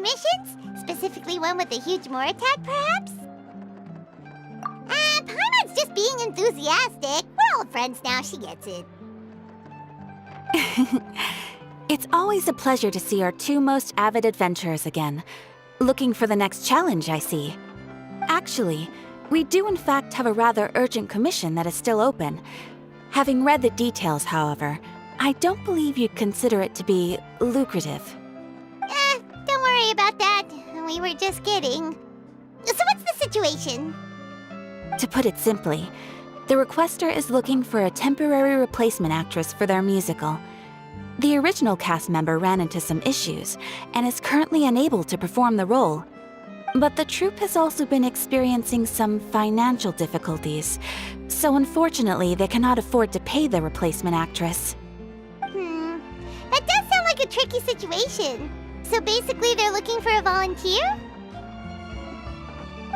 commissions? Specifically one with a huge more attack, perhaps? Paimon's just being enthusiastic. We're old friends now, she gets it. It's always a pleasure to see our two most avid adventurers again. Looking for the next challenge, I see. Actually, we do in fact have a rather urgent commission that is still open. Having read the details, however, I don't believe you'd consider it to be lucrative. Don't worry about that. We were just kidding. So what's the situation? To put it simply, the requester is looking for a temporary replacement actress for their musical. The original cast member ran into some issues and is currently unable to perform the role. But the troupe has also been experiencing some financial difficulties, so unfortunately they cannot afford to pay the replacement actress. That does sound like a tricky situation. So basically they're looking for a volunteer?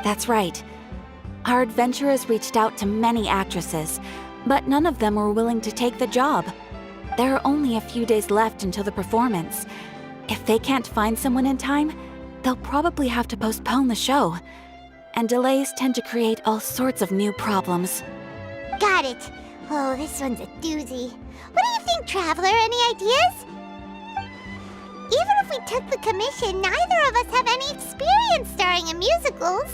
That's right. Our adventurers reached out to many actresses, but none of them were willing to take the job. There are only a few days left until the performance. If they can't find someone in time, they'll probably have to postpone the show. And delays tend to create all sorts of new problems. Got it. Oh, this one's a doozy. What do you think, Traveler? Any ideas? Even if we took the commission, neither of us have any experience starring in musicals.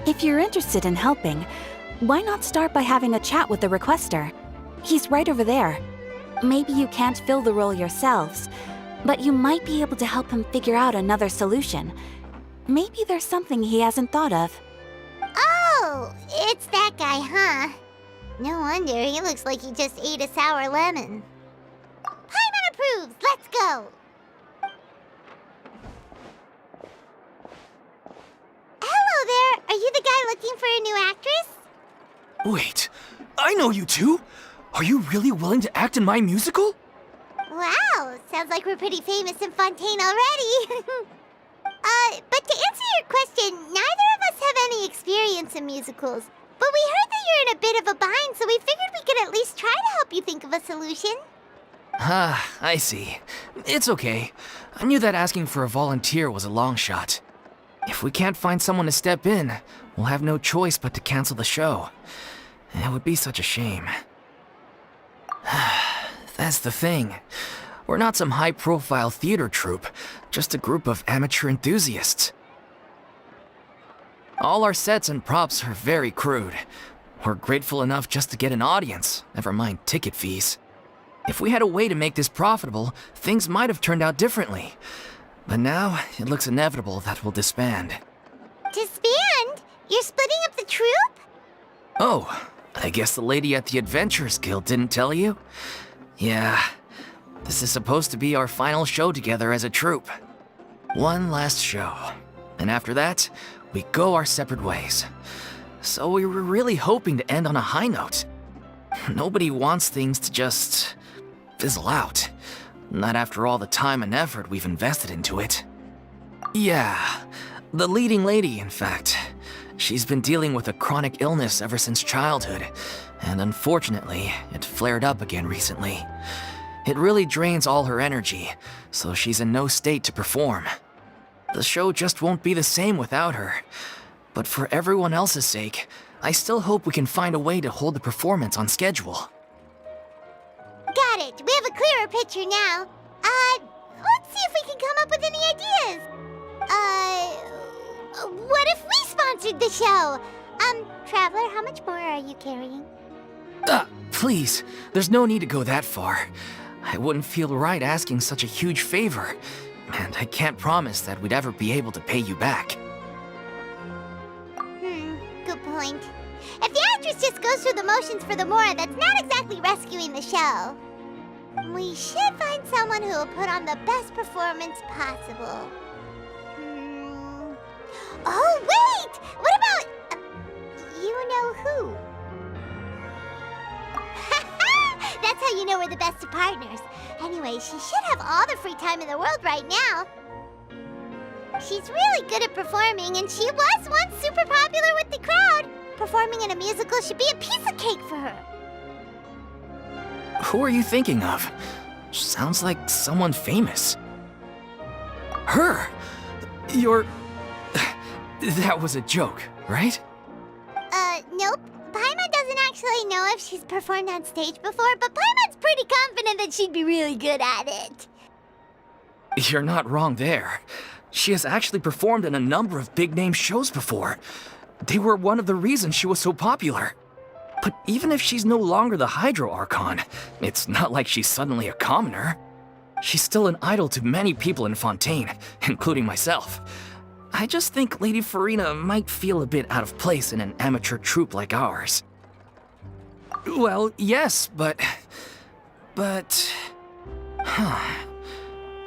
If you're interested in helping, why not start by having a chat with the requester? He's right over there. Maybe you can't fill the role yourselves, but you might be able to help him figure out another solution. Maybe there's something he hasn't thought of. Oh, it's that guy, huh? No wonder, he looks like he just ate a sour lemon. Paimon approves, let's go! Hello there, are you the guy looking for a new actress? Wait, I know you two! Are you really willing to act in my musical? Wow, sounds like we're pretty famous in Fontaine already. But to answer your question, neither of us have any experience in musicals. But we heard that you're in a bit of a bind, so we figured we could at least try to help you think of a solution. Ah, I see. It's okay. I knew that asking for a volunteer was a long shot. If we can't find someone to step in, we'll have no choice but to cancel the show. It would be such a shame. That's the thing. We're not some high-profile theater troupe, just a group of amateur enthusiasts. All our sets and props are very crude. We're grateful enough just to get an audience, never mind ticket fees. If we had a way to make this profitable, things might have turned out differently. But now, it looks inevitable that we'll disband. Disband? You're splitting up the troupe? Oh, I guess the lady at the Adventurers Guild didn't tell you? Yeah, this is supposed to be our final show together as a troupe. One last show, and after that, we go our separate ways. So we were really hoping to end on a high note. Nobody wants things to just fizzle out. Not after all the time and effort we've invested into it. Yeah, the leading lady, in fact. She's been dealing with a chronic illness ever since childhood, and unfortunately, it flared up again recently. It really drains all her energy, so she's in no state to perform. The show just won't be the same without her. But for everyone else's sake, I still hope we can find a way to hold the performance on schedule. Got it. We have a clearer picture now. Let's see if we can come up with any ideas. What if we sponsored the show? Traveler, how much more are you carrying? Please, there's no need to go that far. I wouldn't feel right asking such a huge favor, and I can't promise that we'd ever be able to pay you back. Good point. If the actress just goes through the motions for the more, that's not exactly rescuing the show. We should find someone who will put on the best performance possible. Oh, wait! What about... you know who? That's how you know we're the best of partners. Anyway, she should have all the free time in the world right now. She's really good at performing, and she was once super popular with the crowd. Performing in a musical should be a piece of cake for her. Who are you thinking of? Sounds like someone famous. Her? You're... That was a joke, right? Nope. Paimon doesn't actually know if she's performed on stage before, but Paimon's pretty confident that she'd be really good at it. You're not wrong there. She has actually performed in a number of big-name shows before. They were one of the reasons she was so popular. But even if she's no longer the Hydro Archon, it's not like she's suddenly a commoner. She's still an idol to many people in Fontaine, including myself. I just think Lady Furina might feel a bit out of place in an amateur troupe like ours. Well, yes, but...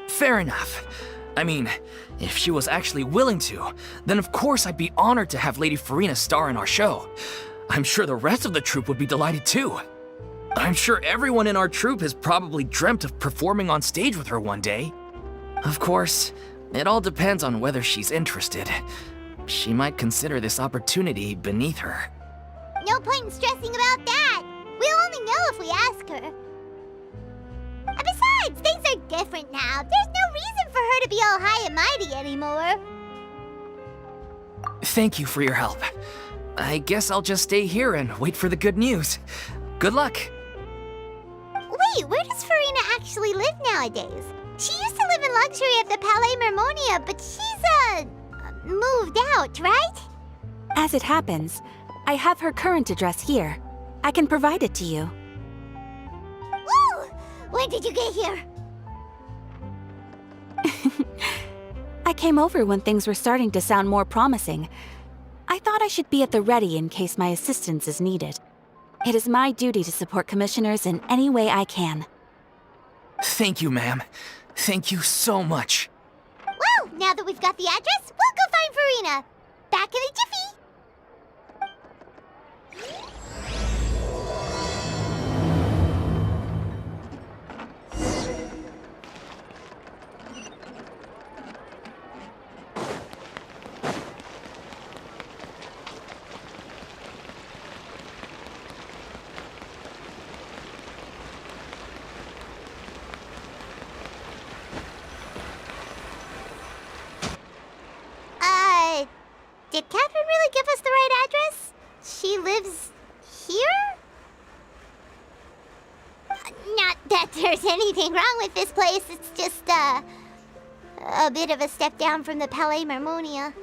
Fair enough. I mean, if she was actually willing to, then of course I'd be honored to have Lady Furina star in our show. I'm sure the rest of the troupe would be delighted too. I'm sure everyone in our troupe has probably dreamt of performing on stage with her one day. Of course, it all depends on whether she's interested. She might consider this opportunity beneath her. No point in stressing about that. We'll only know if we ask her. And besides, things are different now. There's no reason for her to be all high and mighty anymore. Thank you for your help. I guess I'll just stay here and wait for the good news. Good luck. Wait, where does Furina actually live nowadays? She used to live in luxury at the Palais Mermonia, but she's, moved out, right? As it happens, I have her current address here. I can provide it to you. Woo! When did you get here? I came over when things were starting to sound more promising. I thought I should be at the ready in case my assistance is needed. It is my duty to support commissioners in any way I can. Thank you, ma'am. Thank you so much. Well, now that we've got the address, we'll go find Furina. Back in a jiffy. Did Catherine really give us the right address? She lives here? Not that there's anything wrong with this place, it's just, a bit of a step down from the Palais Mermonia.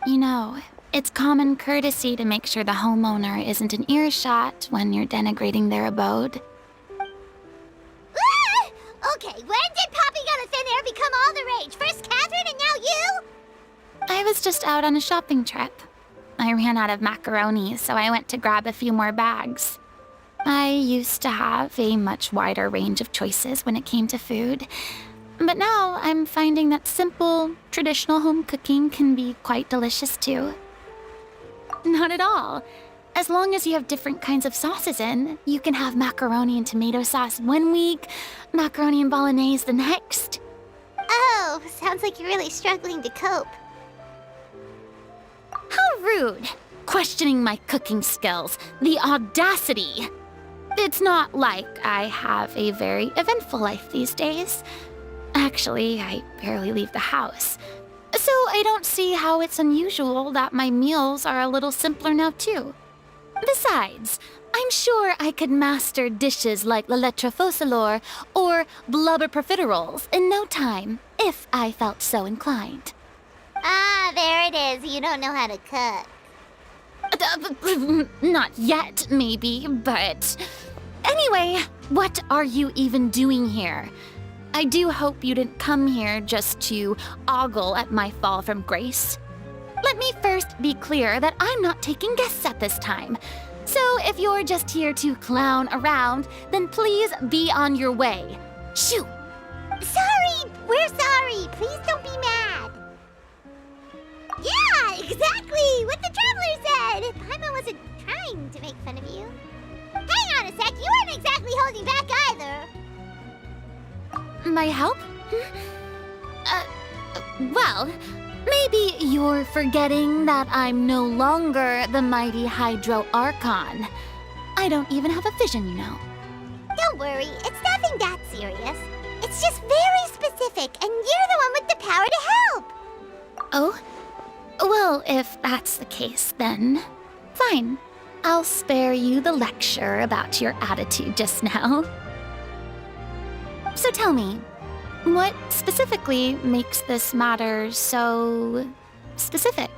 You know, it's common courtesy to make sure the homeowner isn't in earshot when you're denigrating their abode. Ah! Okay, when did popping out of thin air become all the rage? First Catherine and now you? I was just out on a shopping trip. I ran out of macaroni, so I went to grab a few more bags. I used to have a much wider range of choices when it came to food, but now I'm finding that simple, traditional home cooking can be quite delicious too. Not at all. As long as you have different kinds of sauces in, you can have macaroni and tomato sauce one week, macaroni and bolognese the next. Oh, sounds like you're really struggling to cope. How rude! Questioning my cooking skills. The audacity! It's not like I have a very eventful life these days. Actually, I barely leave the house. So I don't see how it's unusual that my meals are a little simpler now too. Besides, I'm sure I could master dishes like la lettre faucilor or blubber profiteroles in no time, if I felt so inclined. Ah, there it is. You don't know how to cook. Not yet, maybe, but... Anyway, what are you even doing here? I do hope you didn't come here just to ogle at my fall from grace. Let me first be clear that I'm not taking guests at this time. So if you're just here to clown around, then please be on your way. Shoo! Sorry! We're sorry! Please don't be mad! Yeah, exactly! What the Traveler said! Paimon wasn't trying to make fun of you. Hang on a sec, you weren't exactly holding back either. My help? Well, maybe you're forgetting that I'm no longer the mighty Hydro Archon. I don't even have a vision, you know. Don't worry, it's nothing that serious. It's just very specific, and you're case, then, fine. I'll spare you the lecture about your attitude just now. So tell me, what specifically makes this matter so specific?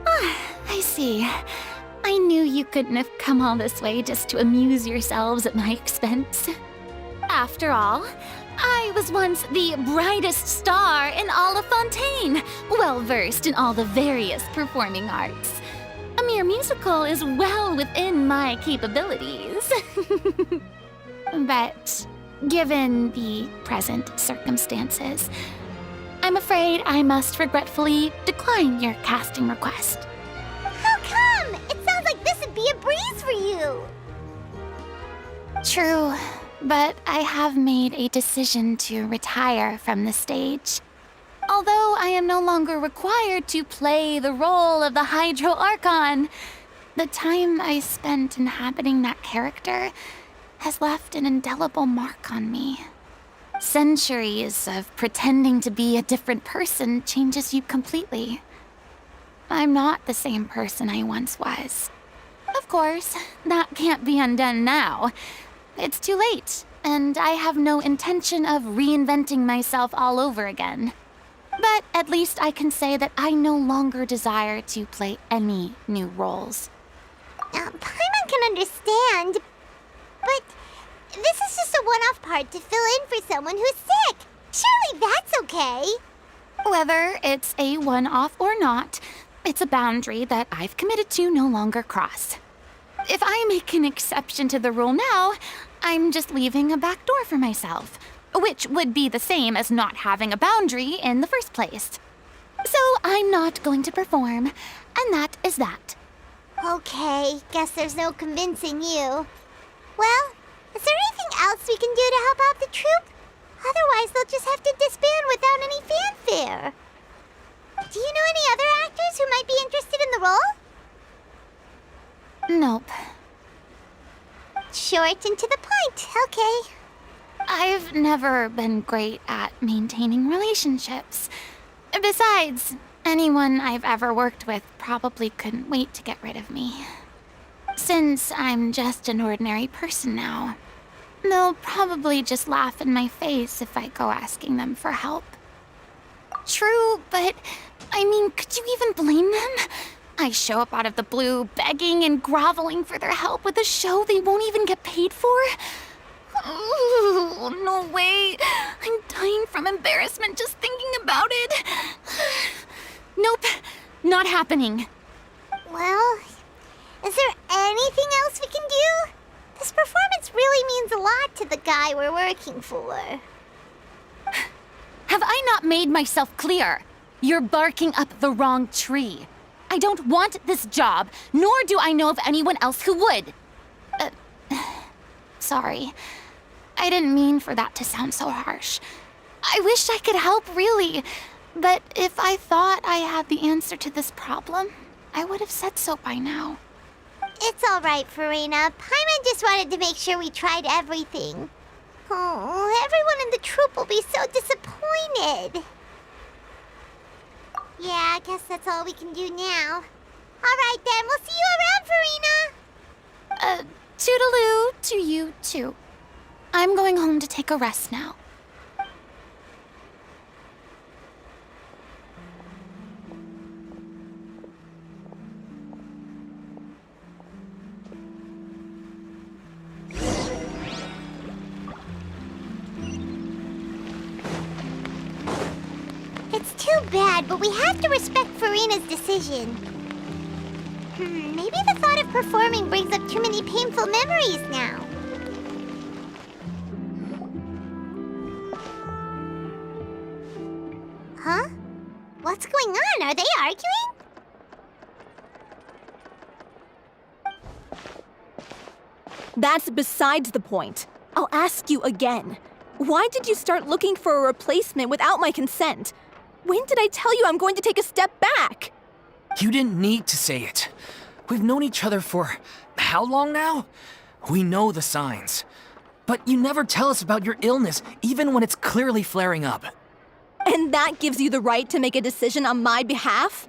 Ah, I see. I knew you couldn't have come all this way just to amuse yourselves at my expense. After all, I was once the brightest star in all of Fontaine, well-versed in all the various performing arts. A mere musical is well within my capabilities. But given the present circumstances, I'm afraid I must regretfully decline your casting request. How come? It sounds like this would be a breeze for you. True, but I have made a decision to retire from the stage. Although I am no longer required to play the role of the Hydro Archon, the time I spent inhabiting that character has left an indelible mark on me. Centuries of pretending to be a different person changes you completely. I'm not the same person I once was. Of course, that can't be undone now. It's too late, and I have no intention of reinventing myself all over again. But at least I can say that I no longer desire to play any new roles. Paimon can understand, but this is just a one-off part to fill in for someone who's sick. Surely that's okay. Whether it's a one-off or not, it's a boundary that I've committed to no longer cross. If I make an exception to the rule now, I'm just leaving a back door for myself, which would be the same as not having a boundary in the first place. So I'm not going to perform, and that is that. Okay, guess there's no convincing you. Well, is there anything else we can do to help out the troupe? Otherwise, they'll just have to disband without any fanfare. Do you know any other actors who might be interested in the role? Nope. Short and to the point, okay. I've never been great at maintaining relationships. Besides, anyone I've ever worked with probably couldn't wait to get rid of me. Since I'm just an ordinary person now, they'll probably just laugh in my face if I go asking them for help. True, but I mean, could you even blame them? I show up out of the blue, begging and groveling for their help with a show they won't even get paid for? Oh, no way. I'm dying from embarrassment just thinking about it. Nope, not happening. Well, is there anything else we can do? This performance really means a lot to the guy we're working for. Have I not made myself clear? You're barking up the wrong tree. I don't want this job, nor do I know of anyone else who would. Sorry. I didn't mean for that to sound so harsh. I wish I could help, really. But if I thought I had the answer to this problem, I would have said so by now. It's all right, Furina. Paimon just wanted to make sure we tried everything. Oh, everyone in the troupe will be so disappointed. Yeah, I guess that's all we can do now. All right, then. We'll see you around, Furina. Toodaloo to you, too. I'm going home to take a rest now. It's too bad, but we have to respect Furina's decision. Maybe the thought of performing brings up too many painful memories now. Huh? What's going on? Are they arguing? That's besides the point. I'll ask you again. Why did you start looking for a replacement without my consent? When did I tell you I'm going to take a step back? You didn't need to say it. We've known each other for how long now? We know the signs. But you never tell us about your illness, even when it's clearly flaring up. And that gives you the right to make a decision on my behalf?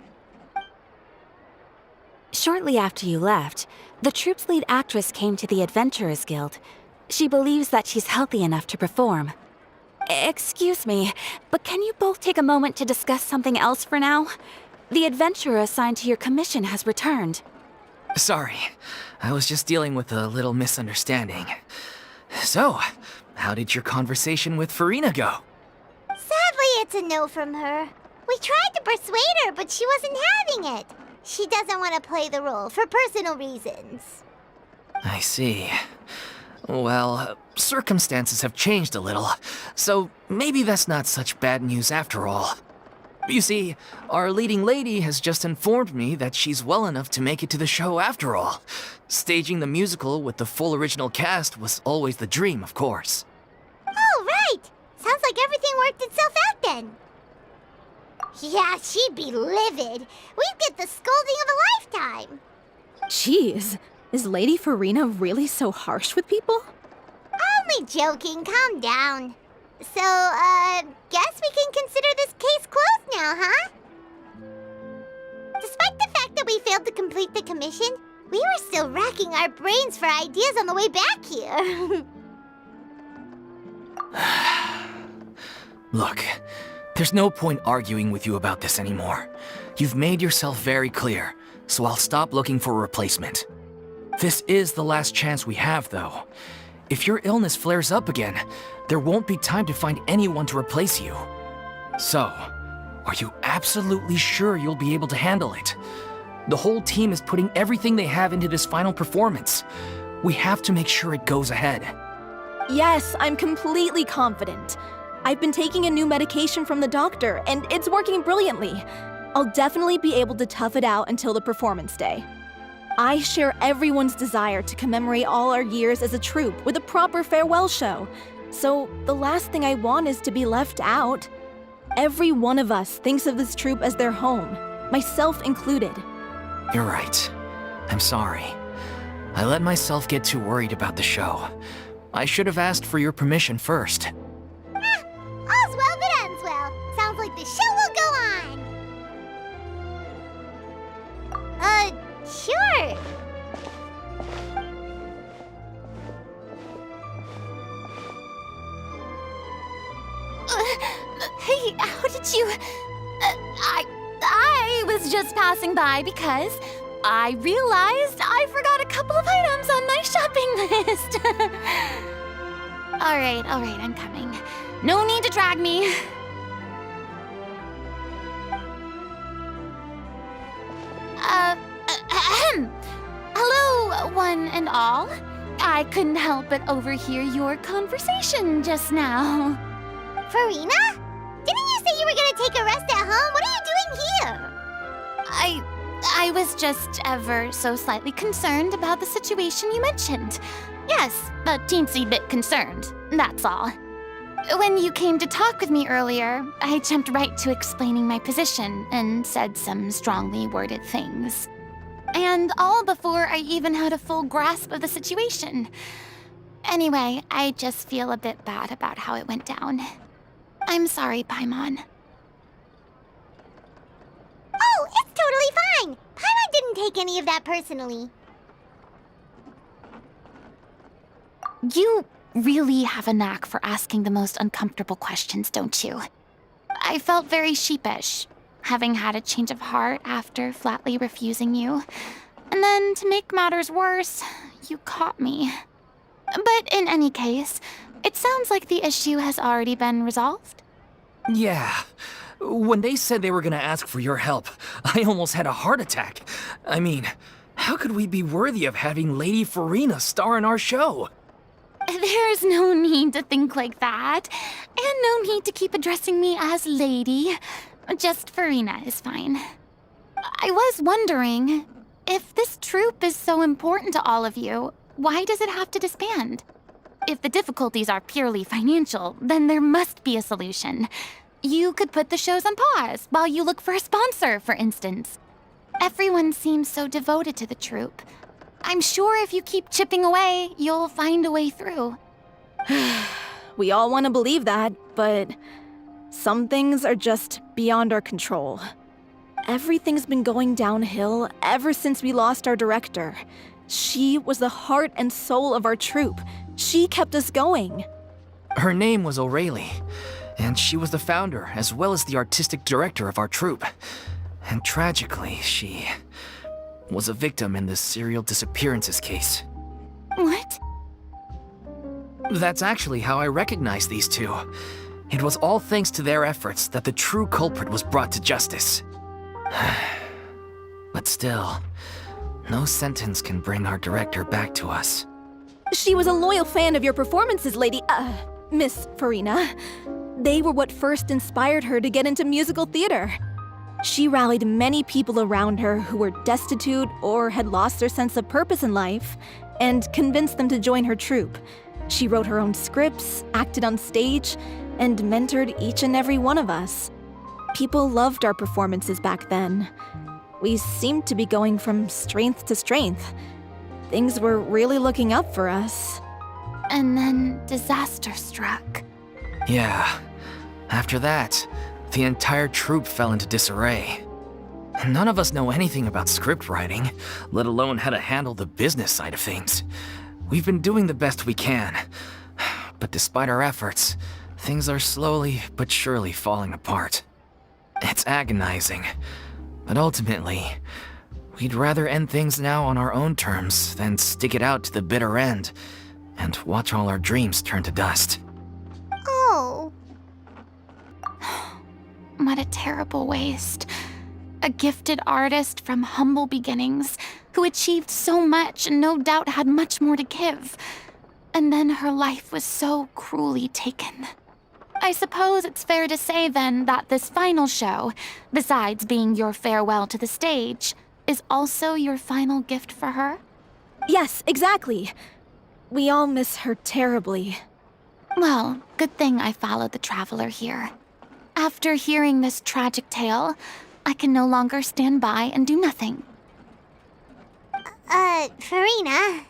Shortly after you left, the troupe's lead actress came to the Adventurers Guild. She believes that she's healthy enough to perform. Excuse me, but can you both take a moment to discuss something else for now? The adventurer assigned to your commission has returned. Sorry, I was just dealing with a little misunderstanding. So, how did your conversation with Furina go? Sadly, it's a no from her. We tried to persuade her, but she wasn't having it. She doesn't want to play the role for personal reasons. I see. Well, circumstances have changed a little, so maybe that's not such bad news after all. You see, our leading lady has just informed me that she's well enough to make it to the show after all. Staging the musical with the full original cast was always the dream, of course. Oh, right! Sounds like everything worked itself out then. Yeah, she'd be livid. We'd get the scolding of a lifetime. Jeez, is Lady Furina really so harsh with people? Only joking, calm down. So, guess we can consider this case closed now, huh? Despite the fact that we failed to complete the commission, we were still racking our brains for ideas on the way back here. Look, there's no point arguing with you about this anymore. You've made yourself very clear, so I'll stop looking for a replacement. This is the last chance we have, though. If your illness flares up again, there won't be time to find anyone to replace you. So, are you absolutely sure you'll be able to handle it? The whole team is putting everything they have into this final performance. We have to make sure it goes ahead. Yes, I'm completely confident. I've been taking a new medication from the doctor, and it's working brilliantly. I'll definitely be able to tough it out until the performance day. I share everyone's desire to commemorate all our years as a troupe with a proper farewell show. So the last thing I want is to be left out. Every one of us thinks of this troupe as their home, myself included. You're right. I'm sorry. I let myself get too worried about the show. I should have asked for your permission first. All's well that ends well. Sounds like the show will go on. Sure. Hey, how did you... I was just passing by because I realized I forgot a couple of items on my shopping list. All right, I'm coming. No need to drag me. Hello, one and all. I couldn't help but overhear your conversation just now. Furina? Didn't you say you were gonna take a rest at home? What are you doing here? I was just ever so slightly concerned about the situation you mentioned. Yes, a teensy bit concerned, that's all. When you came to talk with me earlier, I jumped right to explaining my position and said some strongly worded things. And all before I even had a full grasp of the situation. Anyway, I just feel a bit bad about how it went down. I'm sorry, Paimon. Oh, it's totally fine. Paimon didn't take any of that personally. You really have a knack for asking the most uncomfortable questions, don't you? I felt very sheepish, having had a change of heart after flatly refusing you. And then, to make matters worse, you caught me. But in any case, it sounds like the issue has already been resolved. Yeah. When they said they were gonna ask for your help, I almost had a heart attack. I mean, how could we be worthy of having Lady Furina star in our show? There's no need to think like that. And no need to keep addressing me as lady. Just Furina is fine. I was wondering, if this troupe is so important to all of you, why does it have to disband? If the difficulties are purely financial, then there must be a solution. You could put the shows on pause while you look for a sponsor, for instance. Everyone seems so devoted to the troupe. I'm sure if you keep chipping away, you'll find a way through. We all want to believe that, but Some things are just beyond our control. Everything's been going downhill ever since we lost our director. She was the heart and soul of our troupe. She kept us going. Her name was O'Reilly, and she was the founder as well as the artistic director of our troupe. And tragically, she was a victim in the serial disappearances case. What? That's actually how I recognized these two. It was all thanks to their efforts that the true culprit was brought to justice. But still, no sentence can bring our director back to us. She was a loyal fan of your performances, Miss Furina. They were what first inspired her to get into musical theater. She rallied many people around her who were destitute or had lost their sense of purpose in life, and convinced them to join her troupe. She wrote her own scripts, acted on stage, and mentored each and every one of us. People loved our performances back then. We seemed to be going from strength to strength. Things were really looking up for us. And then disaster struck. Yeah. After that, the entire troupe fell into disarray. None of us know anything about script writing, let alone how to handle the business side of things. We've been doing the best we can. But despite our efforts, things are slowly but surely falling apart. It's agonizing. But ultimately, we'd rather end things now on our own terms than stick it out to the bitter end and watch all our dreams turn to dust. Oh. What a terrible waste. A gifted artist from humble beginnings who achieved so much and no doubt had much more to give. And then her life was so cruelly taken. I suppose it's fair to say then that this final show, besides being your farewell to the stage, is also your final gift for her? Yes, exactly. We all miss her terribly. Well, good thing I followed the traveler here. After hearing this tragic tale, I can no longer stand by and do nothing. Furina.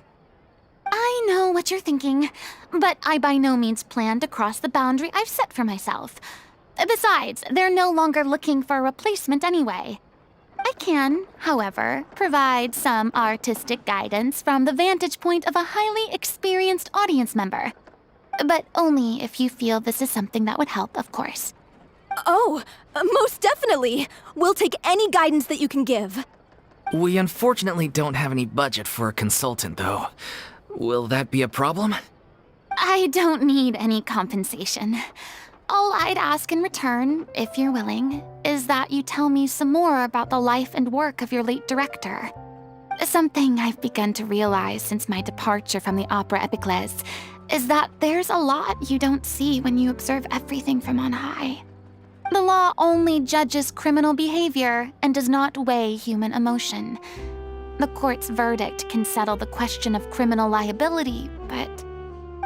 I know what you're thinking, but I by no means plan to cross the boundary I've set for myself. Besides, they're no longer looking for a replacement anyway. I can, however, provide some artistic guidance from the vantage point of a highly experienced audience member. But only if you feel this is something that would help, of course. Oh, most definitely. We'll take any guidance that you can give. We unfortunately don't have any budget for a consultant, though. Will that be a problem? I don't need any compensation. All I'd ask in return, if you're willing, is that you tell me some more about the life and work of your late director. Something I've begun to realize since my departure from the Opera Epiclese is that there's a lot you don't see when you observe everything from on high. The law only judges criminal behavior and does not weigh human emotion. The court's verdict can settle the question of criminal liability, but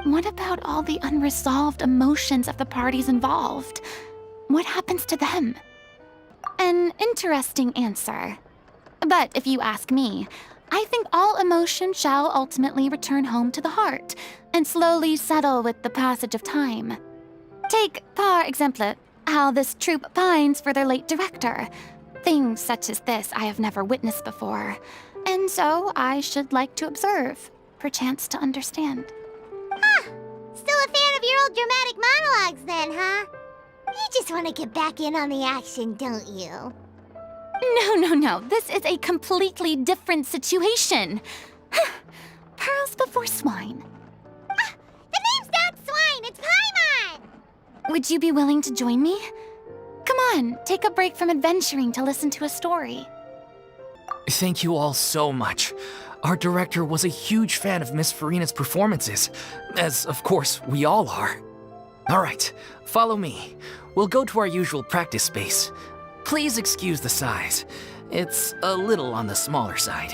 what about all the unresolved emotions of the parties involved? What happens to them? An interesting answer. But if you ask me, I think all emotion shall ultimately return home to the heart and slowly settle with the passage of time. Take, par exemple, how this troupe pines for their late director. Things such as this I have never witnessed before, and so I should like to observe, perchance to understand. Still a fan of your old dramatic monologues then, huh? You just want to get back in on the action, don't you? No. This is a completely different situation. Pearls before swine. The name's not Swine, it's Paimon! Would you be willing to join me? Come on, take a break from adventuring to listen to a story. Thank you all so much. Our director was a huge fan of Miss Furina's performances, as of course we all are. All right, follow me. We'll go to our usual practice space. Please excuse the size. It's a little on the smaller side.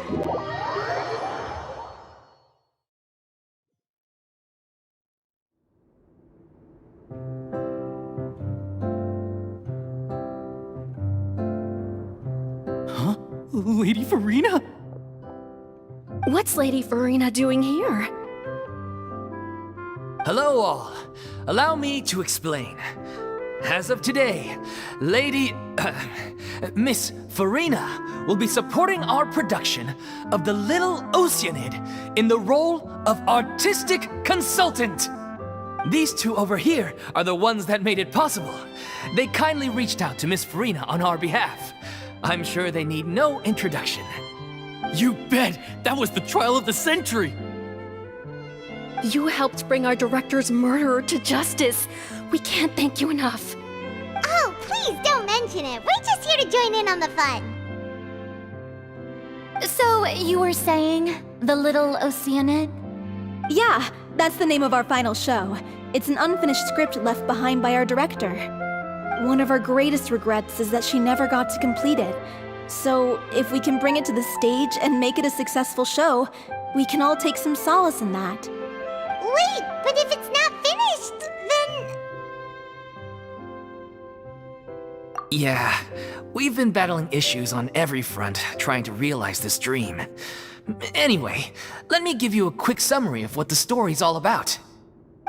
Huh? Lady Furina? What's Lady Furina doing here? Hello all. Allow me to explain. As of today, Miss Furina will be supporting our production of the Little Oceanid in the role of artistic consultant. These two over here are the ones that made it possible. They kindly reached out to Miss Furina on our behalf. I'm sure they need no introduction. You bet! That was the trial of the century! You helped bring our director's murderer to justice. We can't thank you enough. Oh, please don't mention it. We're just here to join in on the fun. So, you were saying the Little Oceanid? Yeah, that's the name of our final show. It's an unfinished script left behind by our director. One of our greatest regrets is that she never got to complete it. So, if we can bring it to the stage and make it a successful show, we can all take some solace in that. Wait, but if it's not finished, then... Yeah, we've been battling issues on every front trying to realize this dream. Anyway, let me give you a quick summary of what the story's all about.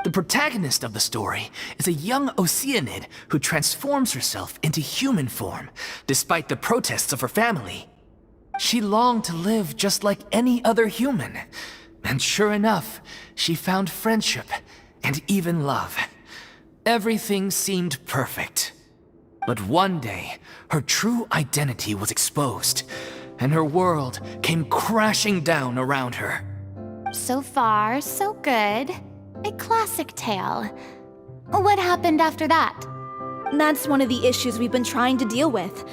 The protagonist of the story is a young Oceanid who transforms herself into human form, despite the protests of her family. She longed to live just like any other human, and sure enough, she found friendship and even love. Everything seemed perfect. But one day, her true identity was exposed, and her world came crashing down around her. So far, so good. A classic tale. What happened after that? That's one of the issues we've been trying to deal with.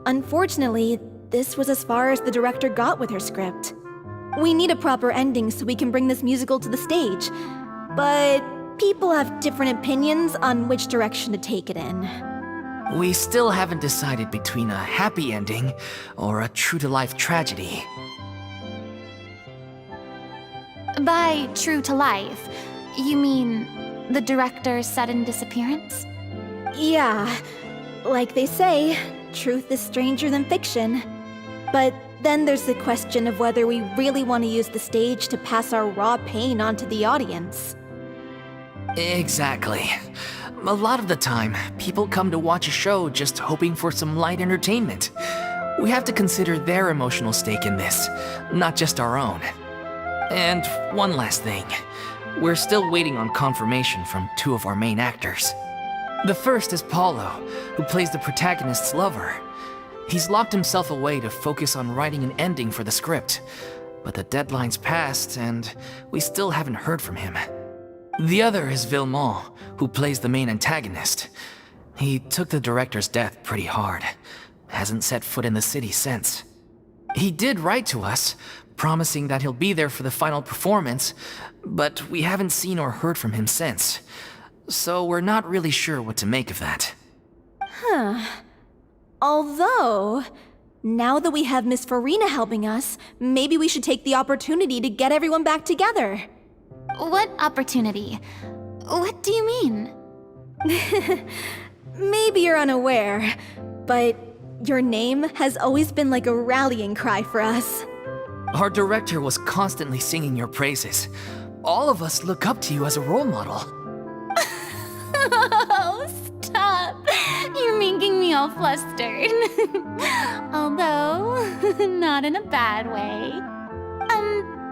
Unfortunately, this was as far as the director got with her script. We need a proper ending so we can bring this musical to the stage. But people have different opinions on which direction to take it in. We still haven't decided between a happy ending or a true-to-life tragedy. By true to life, you mean the director's sudden disappearance? Yeah, like they say, truth is stranger than fiction. But then there's the question of whether we really want to use the stage to pass our raw pain onto the audience. Exactly. A lot of the time, people come to watch a show just hoping for some light entertainment. We have to consider their emotional stake in this, not just our own. And one last thing. We're still waiting on confirmation from two of our main actors. The first is Paulo, who plays the protagonist's lover. He's locked himself away to focus on writing an ending for the script, but the deadline's passed and we still haven't heard from him. The other is Villemont, who plays the main antagonist. He took the director's death pretty hard. Hasn't set foot in the city since. He did write to us, promising that he'll be there for the final performance, but we haven't seen or heard from him since. So we're not really sure what to make of that. Although, now that we have Miss Furina helping us, maybe we should take the opportunity to get everyone back together. What opportunity? What do you mean? Maybe you're unaware, but your name has always been like a rallying cry for us. Our director was constantly singing your praises. All of us look up to you as a role model. Oh, stop! You're making me all flustered. Although, not in a bad way.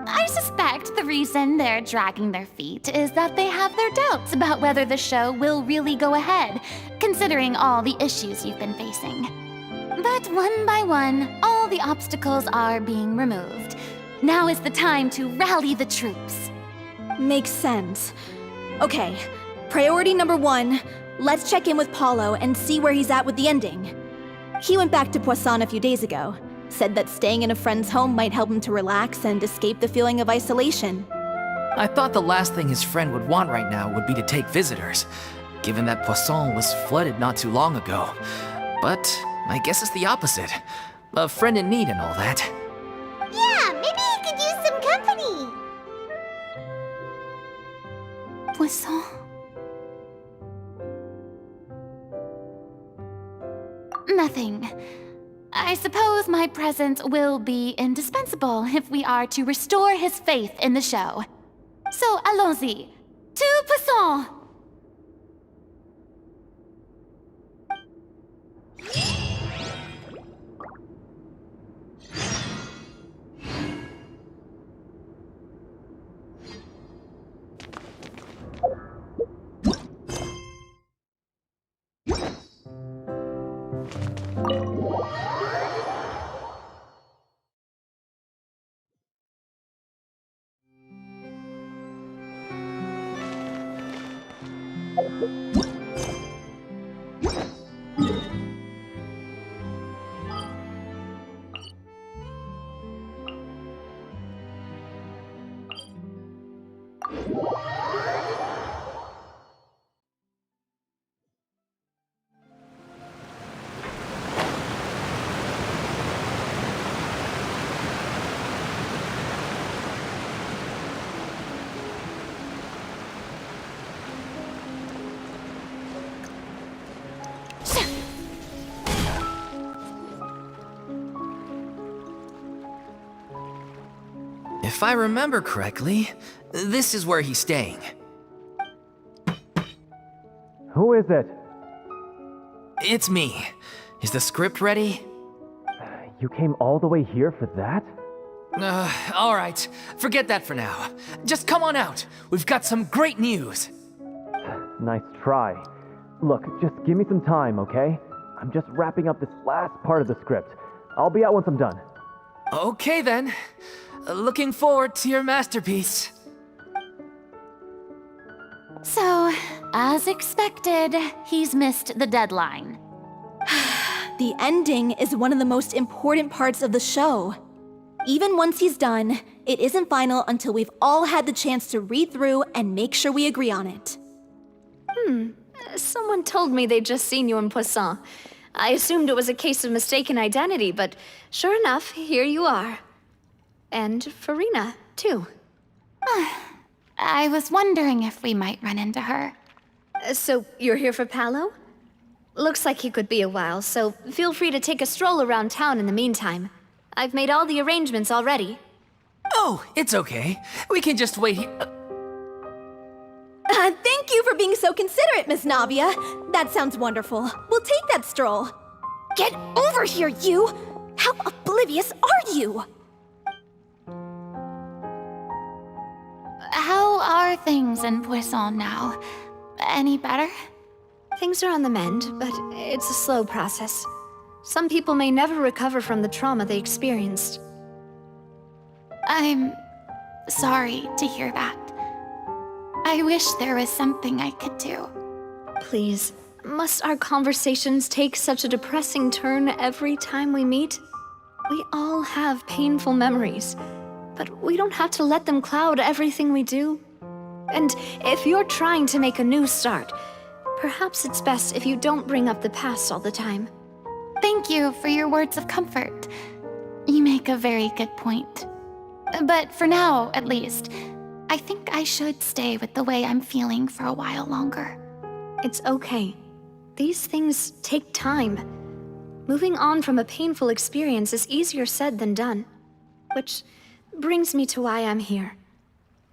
I suspect the reason they're dragging their feet is that they have their doubts about whether the show will really go ahead, considering all the issues you've been facing. But one by one, all the obstacles are being removed. Now is the time to rally the troops. Makes sense. Okay, priority number 1, let's check in with Paulo and see where he's at with the ending. He went back to Poisson a few days ago, said that staying in a friend's home might help him to relax and escape the feeling of isolation. I thought the last thing his friend would want right now would be to take visitors, given that Poisson was flooded not too long ago. But I guess it's the opposite. A friend in need and all that. Yeah, company. Poisson. Nothing. I suppose my presence will be indispensable if we are to restore his faith in the show. So allons-y. Tout Poisson! If I remember correctly, this is where he's staying. Who is it? It's me. Is the script ready? You came all the way here for that? All right. Forget that for now. Just come on out. We've got some great news. Nice try. Look, just give me some time, okay? I'm just wrapping up this last part of the script. I'll be out once I'm done. Okay then. Looking forward to your masterpiece. So, as expected, he's missed the deadline. The ending is one of the most important parts of the show. Even once he's done, it isn't final until we've all had the chance to read through and make sure we agree on it. Someone told me they'd just seen you in Poisson. I assumed it was a case of mistaken identity, but sure enough, here you are. And Furina, too. I was wondering if we might run into her. So, you're here for Paolo? Looks like he could be a while, so feel free to take a stroll around town in the meantime. I've made all the arrangements already. Oh, it's okay. We can just wait here. Thank you for being so considerate, Miss Navia. That sounds wonderful. We'll take that stroll. Get over here, you! How oblivious are you? How are things in Poisson now? Any better? Things are on the mend, but it's a slow process. Some people may never recover from the trauma they experienced. I'm sorry to hear that. I wish there was something I could do. Please, must our conversations take such a depressing turn every time we meet? We all have painful memories, but we don't have to let them cloud everything we do. And if you're trying to make a new start, perhaps it's best if you don't bring up the past all the time. Thank you for your words of comfort. You make a very good point. But for now, at least, I think I should stay with the way I'm feeling for a while longer. It's okay. These things take time. Moving on from a painful experience is easier said than done. Which brings me to why I'm here.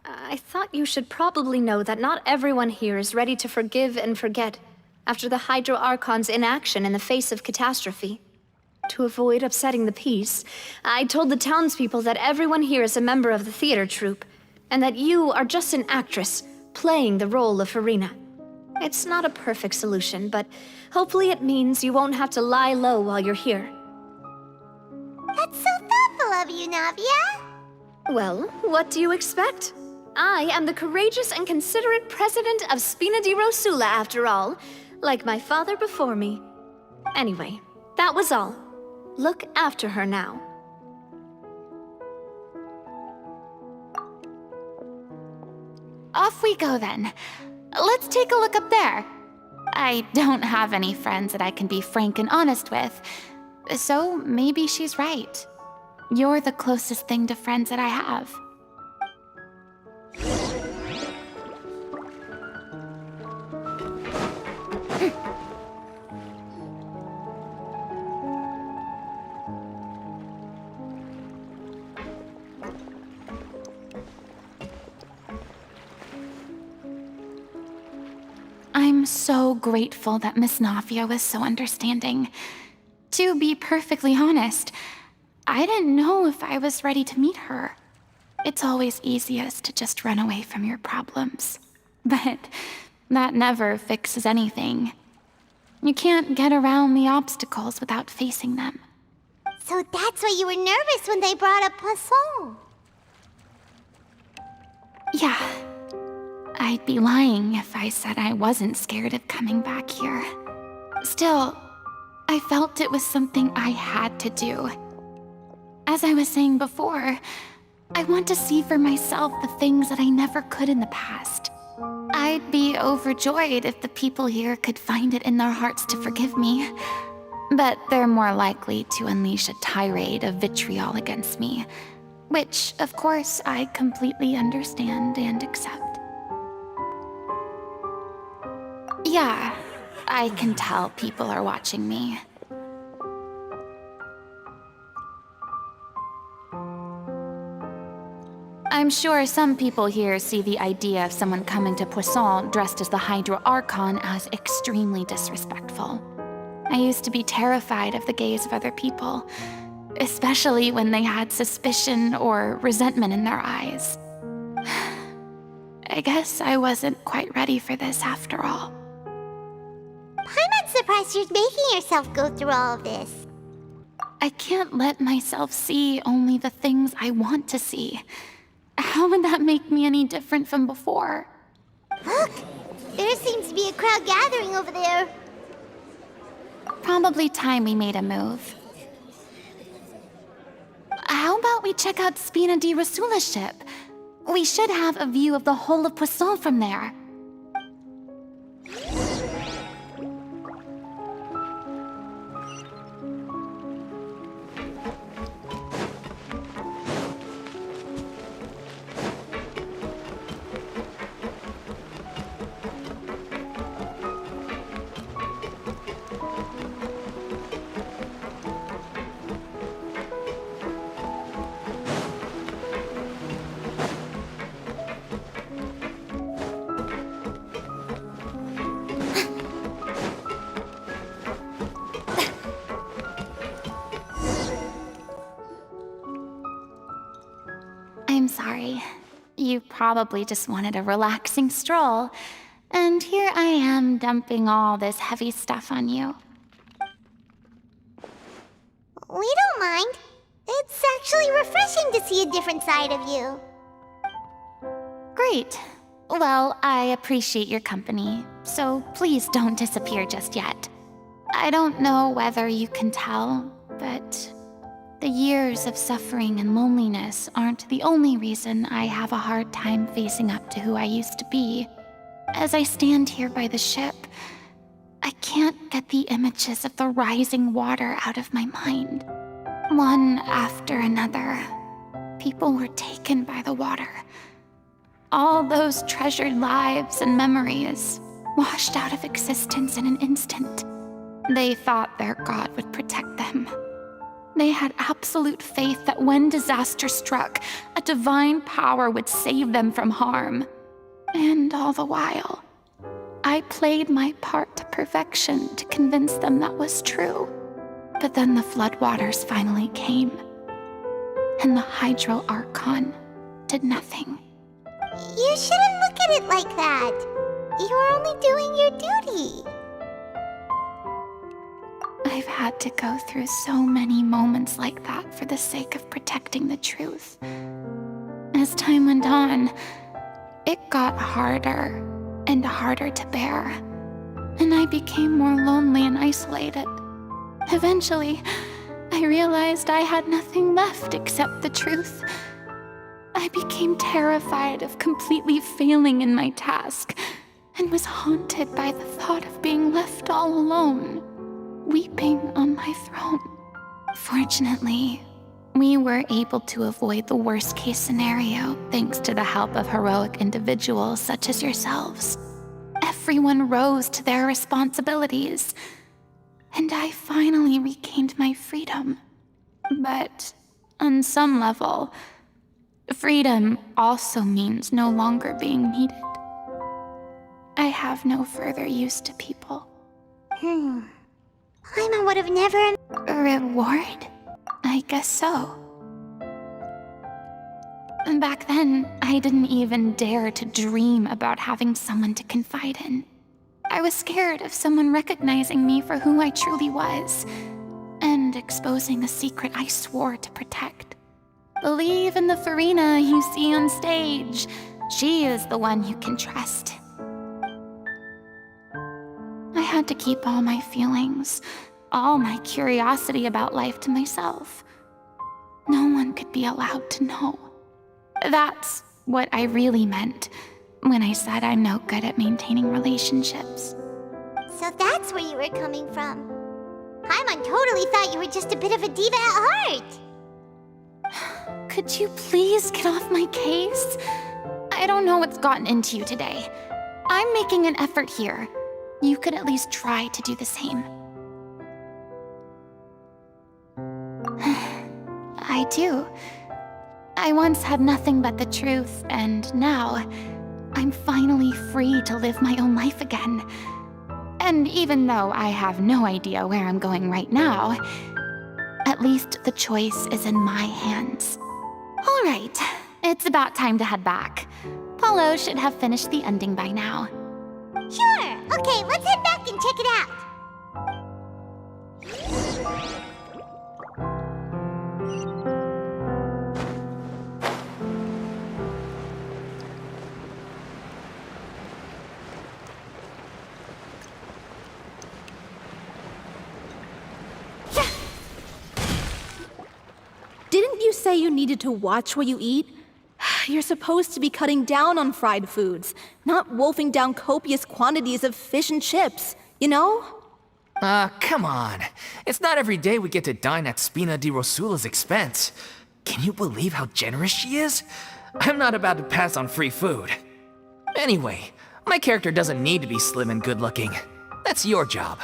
I thought you should probably know that not everyone here is ready to forgive and forget after the Hydro Archon's inaction in the face of catastrophe. To avoid upsetting the peace, I told the townspeople that everyone here is a member of the theater troupe, and that you are just an actress playing the role of Furina. It's not a perfect solution, but hopefully it means you won't have to lie low while you're here. That's so thoughtful of you, Navia. Well, what do you expect? I am the courageous and considerate president of Spina di Rosula, after all, like my father before me. Anyway, that was all. Look after her now. Off we go then. Let's take a look up there. I don't have any friends that I can be frank and honest with, so maybe she's right. You're the closest thing to friends that I have. am so grateful that Miss Navia was so understanding. To be perfectly honest, I didn't know if I was ready to meet her. It's always easiest to just run away from your problems. But that never fixes anything. You can't get around the obstacles without facing them. So that's why you were nervous when they brought up Poisson. Yeah. I'd be lying if I said I wasn't scared of coming back here. Still, I felt it was something I had to do. As I was saying before, I want to see for myself the things that I never could in the past. I'd be overjoyed if the people here could find it in their hearts to forgive me. But they're more likely to unleash a tirade of vitriol against me, which, of course, I completely understand and accept. Yeah, I can tell people are watching me. I'm sure some people here see the idea of someone coming to Poisson dressed as the Hydro Archon as extremely disrespectful. I used to be terrified of the gaze of other people, especially when they had suspicion or resentment in their eyes. I guess I wasn't quite ready for this after all. I'm not surprised you're making yourself go through all of this. I can't let myself see only the things I want to see. How would that make me any different from before? Look! There seems to be a crowd gathering over there. Probably time we made a move. How about we check out Spina di Rasula's ship? We should have a view of the whole of Poisson from there. I'm sorry. You probably just wanted a relaxing stroll, and here I am dumping all this heavy stuff on you. We don't mind. It's actually refreshing to see a different side of you. Great. Well, I appreciate your company, so please don't disappear just yet. I don't know whether you can tell, but the years of suffering and loneliness aren't the only reason I have a hard time facing up to who I used to be. As I stand here by the ship, I can't get the images of the rising water out of my mind. One after another, people were taken by the water. All those treasured lives and memories washed out of existence in an instant. They thought their god would protect them. They had absolute faith that when disaster struck, a divine power would save them from harm. And all the while, I played my part to perfection to convince them that was true. But then the floodwaters finally came, and the Hydro Archon did nothing. You shouldn't look at it like that. You're only doing your duty. I've had to go through so many moments like that for the sake of protecting the truth. As time went on, it got harder and harder to bear, and I became more lonely and isolated. Eventually, I realized I had nothing left except the truth. I became terrified of completely failing in my task, and was haunted by the thought of being left all alone, weeping on my throne. Fortunately, we were able to avoid the worst-case scenario thanks to the help of heroic individuals such as yourselves. Everyone rose to their responsibilities, and I finally regained my freedom. But on some level, freedom also means no longer being needed. I have no further use to people. Paimon would have never... A reward? I guess so. Back then, I didn't even dare to dream about having someone to confide in. I was scared of someone recognizing me for who I truly was, and exposing a secret I swore to protect. Believe in the Furina you see on stage. She is the one you can trust. I had to keep all my feelings, all my curiosity about life to myself. No one could be allowed to know. That's what I really meant when I said I'm no good at maintaining relationships. So that's where you were coming from. Paimon totally thought you were just a bit of a diva at heart. Could you please get off my case? I don't know what's gotten into you today. I'm making an effort here. You could at least try to do the same. I do. I once had nothing but the truth, and now I'm finally free to live my own life again. And even though I have no idea where I'm going right now, at least the choice is in my hands. All right, it's about time to head back. Paulo should have finished the ending by now. Sure. Okay, let's head back and check it out. Didn't you say you needed to watch what you eat? You're supposed to be cutting down on fried foods, not wolfing down copious quantities of fish and chips, you know? Come on. It's not every day we get to dine at Spina di Rosula's expense. Can you believe how generous she is? I'm not about to pass on free food. Anyway, my character doesn't need to be slim and good-looking. That's your job.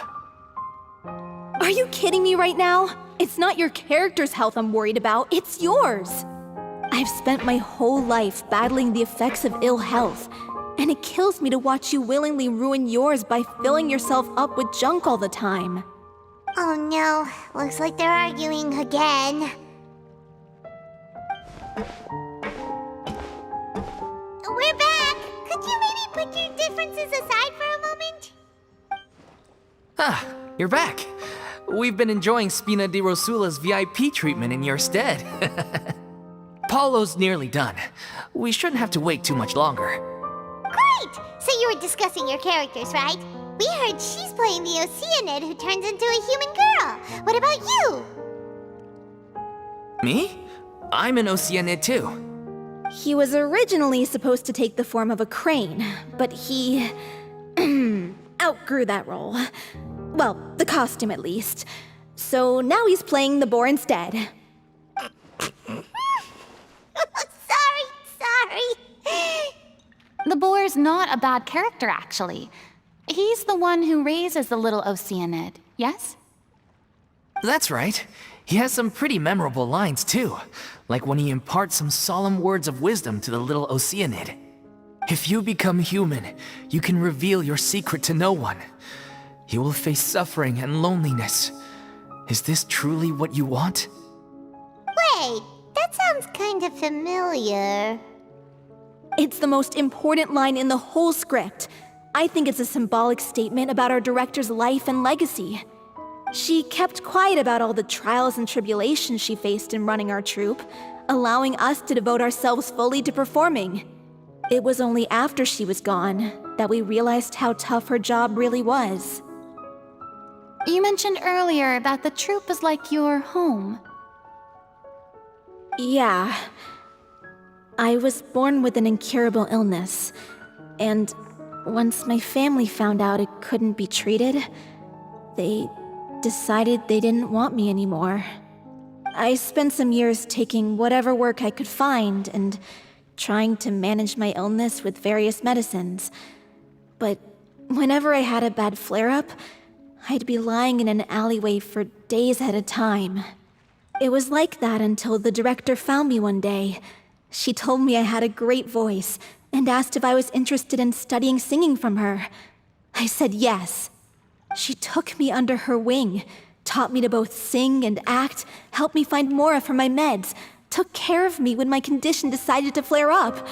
Are you kidding me right now? It's not your character's health I'm worried about, it's yours. I've spent my whole life battling the effects of ill health, and it kills me to watch you willingly ruin yours by filling yourself up with junk all the time. Oh no, looks like they're arguing again. We're back! Could you maybe put your differences aside for a moment? Ah, you're back. We've been enjoying Spina di Rosula's VIP treatment in your stead. Paulo's nearly done. We shouldn't have to wait too much longer. Great! So you were discussing your characters, right? We heard she's playing the Oceanid who turns into a human girl. What about you? Me? I'm an Oceanid too. He was originally supposed to take the form of a crane, but he outgrew that role. Well, the costume at least. So now he's playing the boar instead. Sorry. The boar's not a bad character, actually. He's the one who raises the little Oceanid, yes? That's right. He has some pretty memorable lines too, like when he imparts some solemn words of wisdom to the little Oceanid. If you become human, you can reveal your secret to no one. You will face suffering and loneliness. Is this truly what you want? Wait, that sounds kind of familiar. It's the most important line in the whole script. I think it's a symbolic statement about our director's life and legacy. She kept quiet about all the trials and tribulations she faced in running our troupe, allowing us to devote ourselves fully to performing. It was only after she was gone that we realized how tough her job really was. You mentioned earlier that the troupe is like your home. Yeah. I was born with an incurable illness, and once my family found out it couldn't be treated, they decided they didn't want me anymore. I spent some years taking whatever work I could find and trying to manage my illness with various medicines. But whenever I had a bad flare-up, I'd be lying in an alleyway for days at a time. It was like that until the director found me one day. She told me I had a great voice, and asked if I was interested in studying singing from her. I said yes. She took me under her wing, taught me to both sing and act, helped me find Mora for my meds, took care of me when my condition decided to flare up.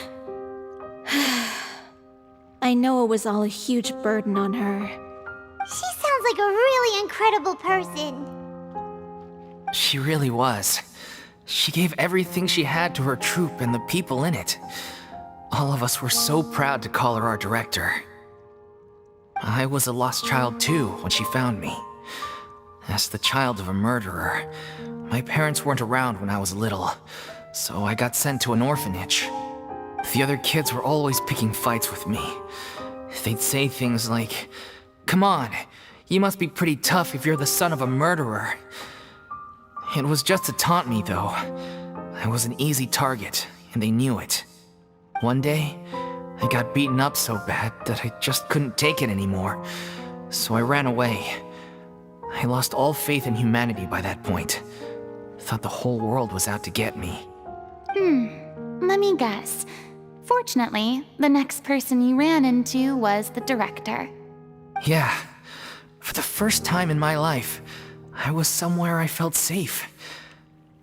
I know it was all a huge burden on her. She sounds like a really incredible person. She really was. She gave everything she had to her troupe and the people in it. All of us were so proud to call her our director. I was a lost child too when she found me. As the child of a murderer, my parents weren't around when I was little, so I got sent to an orphanage. The other kids were always picking fights with me. They'd say things like, "Come on, you must be pretty tough if you're the son of a murderer." It was just to taunt me, though. I was an easy target, and they knew it. One day, I got beaten up so bad that I just couldn't take it anymore, so I ran away. I lost all faith in humanity by that point. Thought the whole world was out to get me. Let me guess. Fortunately, the next person you ran into was the director. Yeah, for the first time in my life, I was somewhere I felt safe.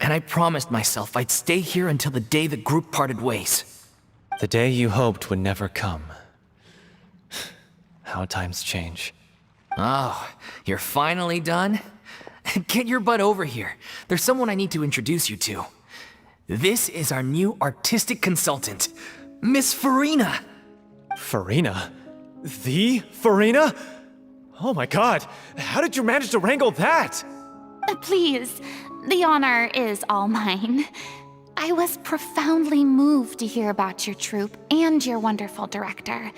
And I promised myself I'd stay here until the day the group parted ways. The day you hoped would never come. How times change. Oh, you're finally done? Get your butt over here. There's someone I need to introduce you to. This is our new artistic consultant, Miss Furina. Furina? The Furina? Oh my god, how did you manage to wrangle that? Please, the honor is all mine. I was profoundly moved to hear about your troupe and your wonderful director.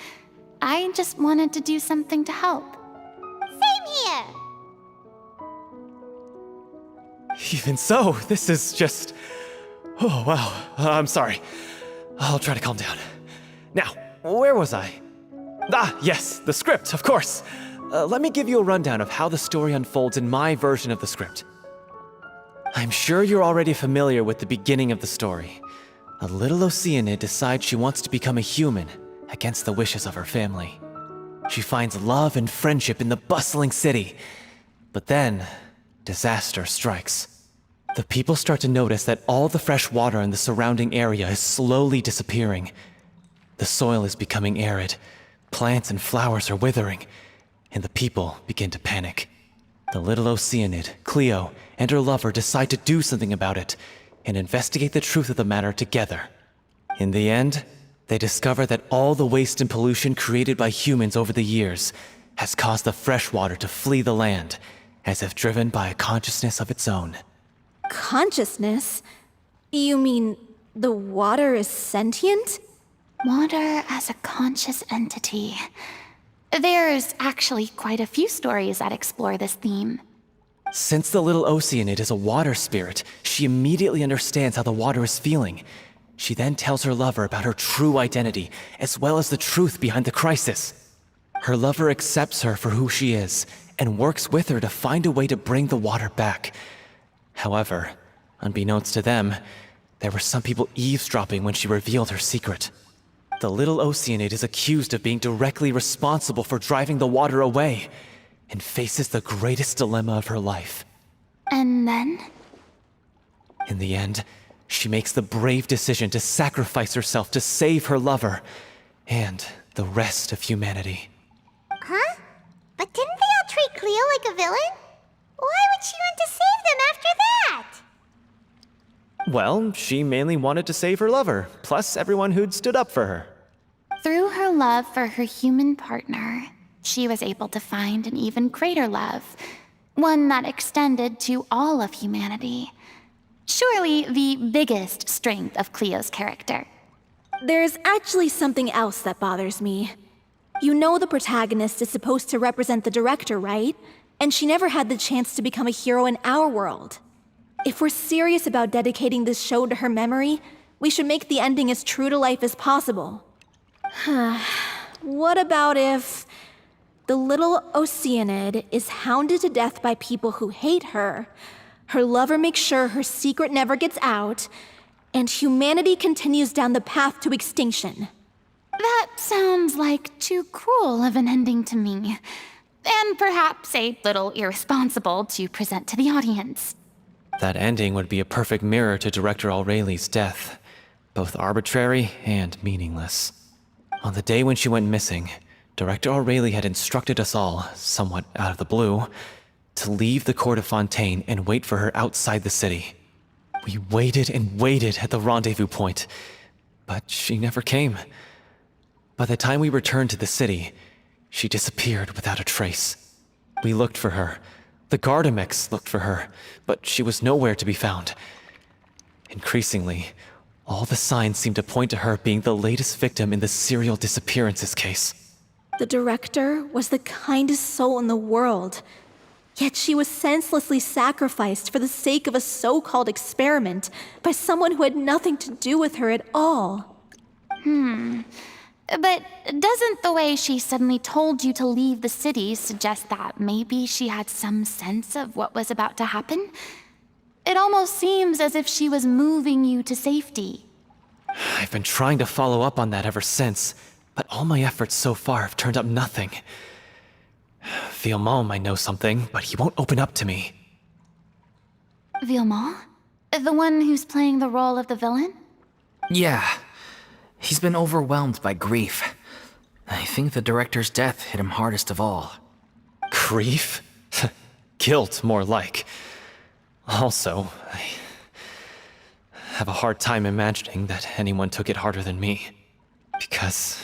I just wanted to do something to help. Same here. Even so, this is just... Oh wow, I'm sorry. I'll try to calm down. Now, where was I? Ah, yes, the script, of course. Let me give you a rundown of how the story unfolds in my version of the script. I'm sure you're already familiar with the beginning of the story. A little Oceanid decides she wants to become a human, against the wishes of her family. She finds love and friendship in the bustling city. But then, disaster strikes. The people start to notice that all the fresh water in the surrounding area is slowly disappearing. The soil is becoming arid, plants and flowers are withering, and the people begin to panic. The little Oceanid, Cleo, and her lover decide to do something about it and investigate the truth of the matter together. In the end, they discover that all the waste and pollution created by humans over the years has caused the fresh water to flee the land, as if driven by a consciousness of its own. Consciousness? You mean the water is sentient? Water as a conscious entity. There's actually quite a few stories that explore this theme. Since the little Oceanid is a water spirit, she immediately understands how the water is feeling. She then tells her lover about her true identity, as well as the truth behind the crisis. Her lover accepts her for who she is, and works with her to find a way to bring the water back. However, unbeknownst to them, there were some people eavesdropping when she revealed her secret. The little Oceanid is accused of being directly responsible for driving the water away, and faces the greatest dilemma of her life. And then? In the end, she makes the brave decision to sacrifice herself to save her lover, and the rest of humanity. Huh? But didn't they all treat Cleo like a villain? Why would she want to save them after that? Well, she mainly wanted to save her lover, plus everyone who'd stood up for her. Through her love for her human partner, she was able to find an even greater love, one that extended to all of humanity. Surely the biggest strength of Cleo's character. There's actually something else that bothers me. You know the protagonist is supposed to represent the director, right? And she never had the chance to become a hero in our world. If we're serious about dedicating this show to her memory, we should make the ending as true to life as possible. What about if the little Oceanid is hounded to death by people who hate her, her lover makes sure her secret never gets out, and humanity continues down the path to extinction? That sounds like too cruel of an ending to me. And perhaps a little irresponsible to present to the audience. That ending would be a perfect mirror to Director Aureli's death, both arbitrary and meaningless. On the day when she went missing, Director Aureli had instructed us all, somewhat out of the blue, to leave the court of Fontaine and wait for her outside the city. We waited and waited at the rendezvous point, but she never came. By the time we returned to the city, she disappeared without a trace. We looked for her. The Gardamex looked for her, but she was nowhere to be found. Increasingly, all the signs seemed to point to her being the latest victim in the serial disappearances case. The director was the kindest soul in the world. Yet she was senselessly sacrificed for the sake of a so-called experiment by someone who had nothing to do with her at all. But doesn't the way she suddenly told you to leave the city suggest that maybe she had some sense of what was about to happen? It almost seems as if she was moving you to safety. I've been trying to follow up on that ever since, but all my efforts so far have turned up nothing. Villemont might know something, but he won't open up to me. Villemont? The one who's playing the role of the villain? Yeah. He's been overwhelmed by grief. I think the director's death hit him hardest of all. Grief? Guilt, more like. Also, I have a hard time imagining that anyone took it harder than me. Because,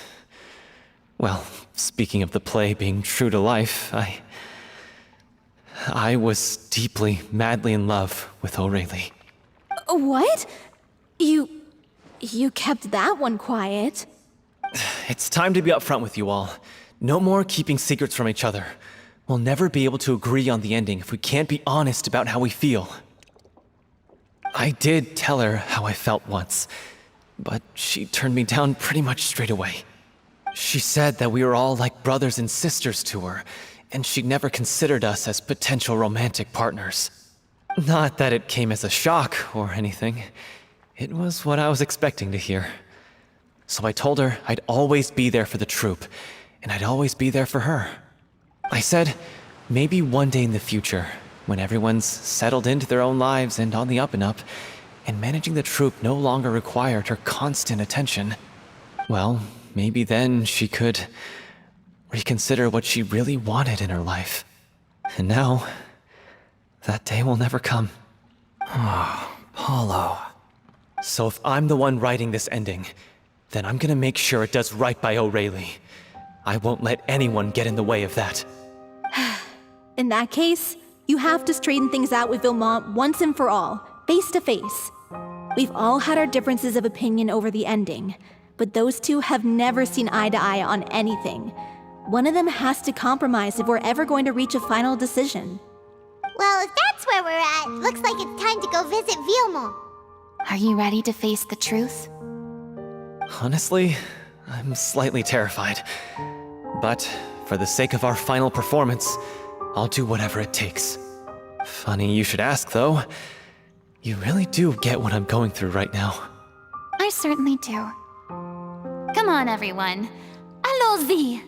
well, speaking of the play being true to life, I was deeply, madly in love with Aureli. What? You kept that one quiet. It's time to be upfront with you all. No more keeping secrets from each other. We'll never be able to agree on the ending if we can't be honest about how we feel. I did tell her how I felt once, but she turned me down pretty much straight away. She said that we were all like brothers and sisters to her, and she'd never considered us as potential romantic partners. Not that it came as a shock or anything. It was what I was expecting to hear. So I told her I'd always be there for the troupe, and I'd always be there for her. I said, maybe one day in the future, when everyone's settled into their own lives and on the up and up, and managing the troupe no longer required her constant attention, well, maybe then she could reconsider what she really wanted in her life. And now, that day will never come. Oh, Paulo. So if I'm the one writing this ending, then I'm gonna make sure it does right by Aureli. I won't let anyone get in the way of that. In that case, you have to straighten things out with Villemont once and for all, face to face. We've all had our differences of opinion over the ending, but those two have never seen eye to eye on anything. One of them has to compromise if we're ever going to reach a final decision. Well, if that's where we're at, looks like it's time to go visit Villemont. Are you ready to face the truth? Honestly, I'm slightly terrified. But for the sake of our final performance, I'll do whatever it takes. Funny you should ask, though. You really do get what I'm going through right now. I certainly do. Come on, everyone. Allons-y!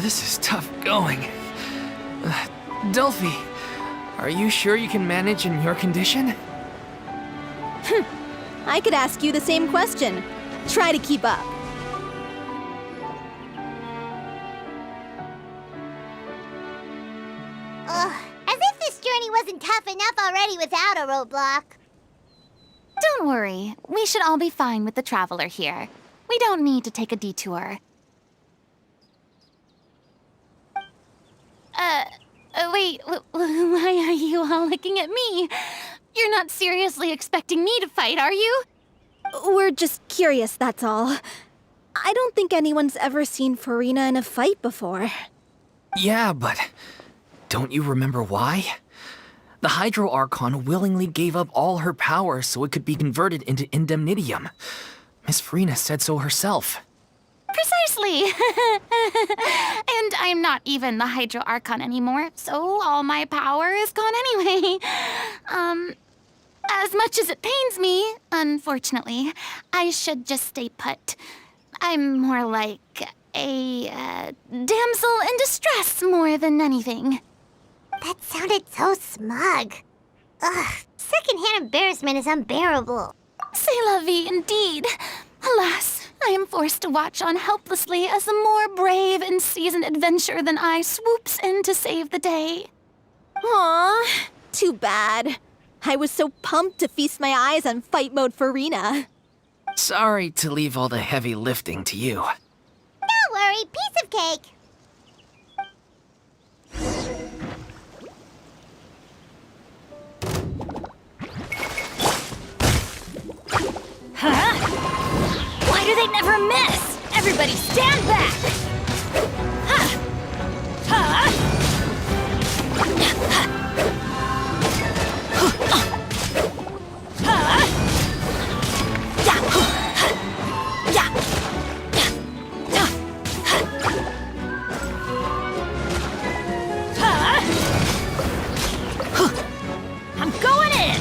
This is tough going. Delphi, are you sure you can manage in your condition? I could ask you the same question. Try to keep up. As if this journey wasn't tough enough already without a roadblock. Don't worry. We should all be fine with the traveler here. We don't need to take a detour. Wait, why are you you while looking at me. You're not seriously expecting me to fight, are you? We're just curious, that's all. I don't think anyone's ever seen Furina in a fight before. Yeah, but don't you remember why? The Hydro Archon willingly gave up all her power so it could be converted into indemnitium. Miss Furina said so herself. Precisely! And I'm not even the Hydro Archon anymore, so all my power is gone anyway. As much as it pains me, unfortunately, I should just stay put. I'm more like a damsel in distress more than anything. That sounded so smug. Ugh, secondhand embarrassment is unbearable. C'est la vie indeed. Alas, I am forced to watch on helplessly as a more brave and seasoned adventurer than I swoops in to save the day. Aw, too bad. I was so pumped to feast my eyes on fight mode Furina. Sorry to leave all the heavy lifting to you. Don't worry, piece of cake. Huh? Why do they never miss? Everybody stand back! Huh? Huh? I'm going in!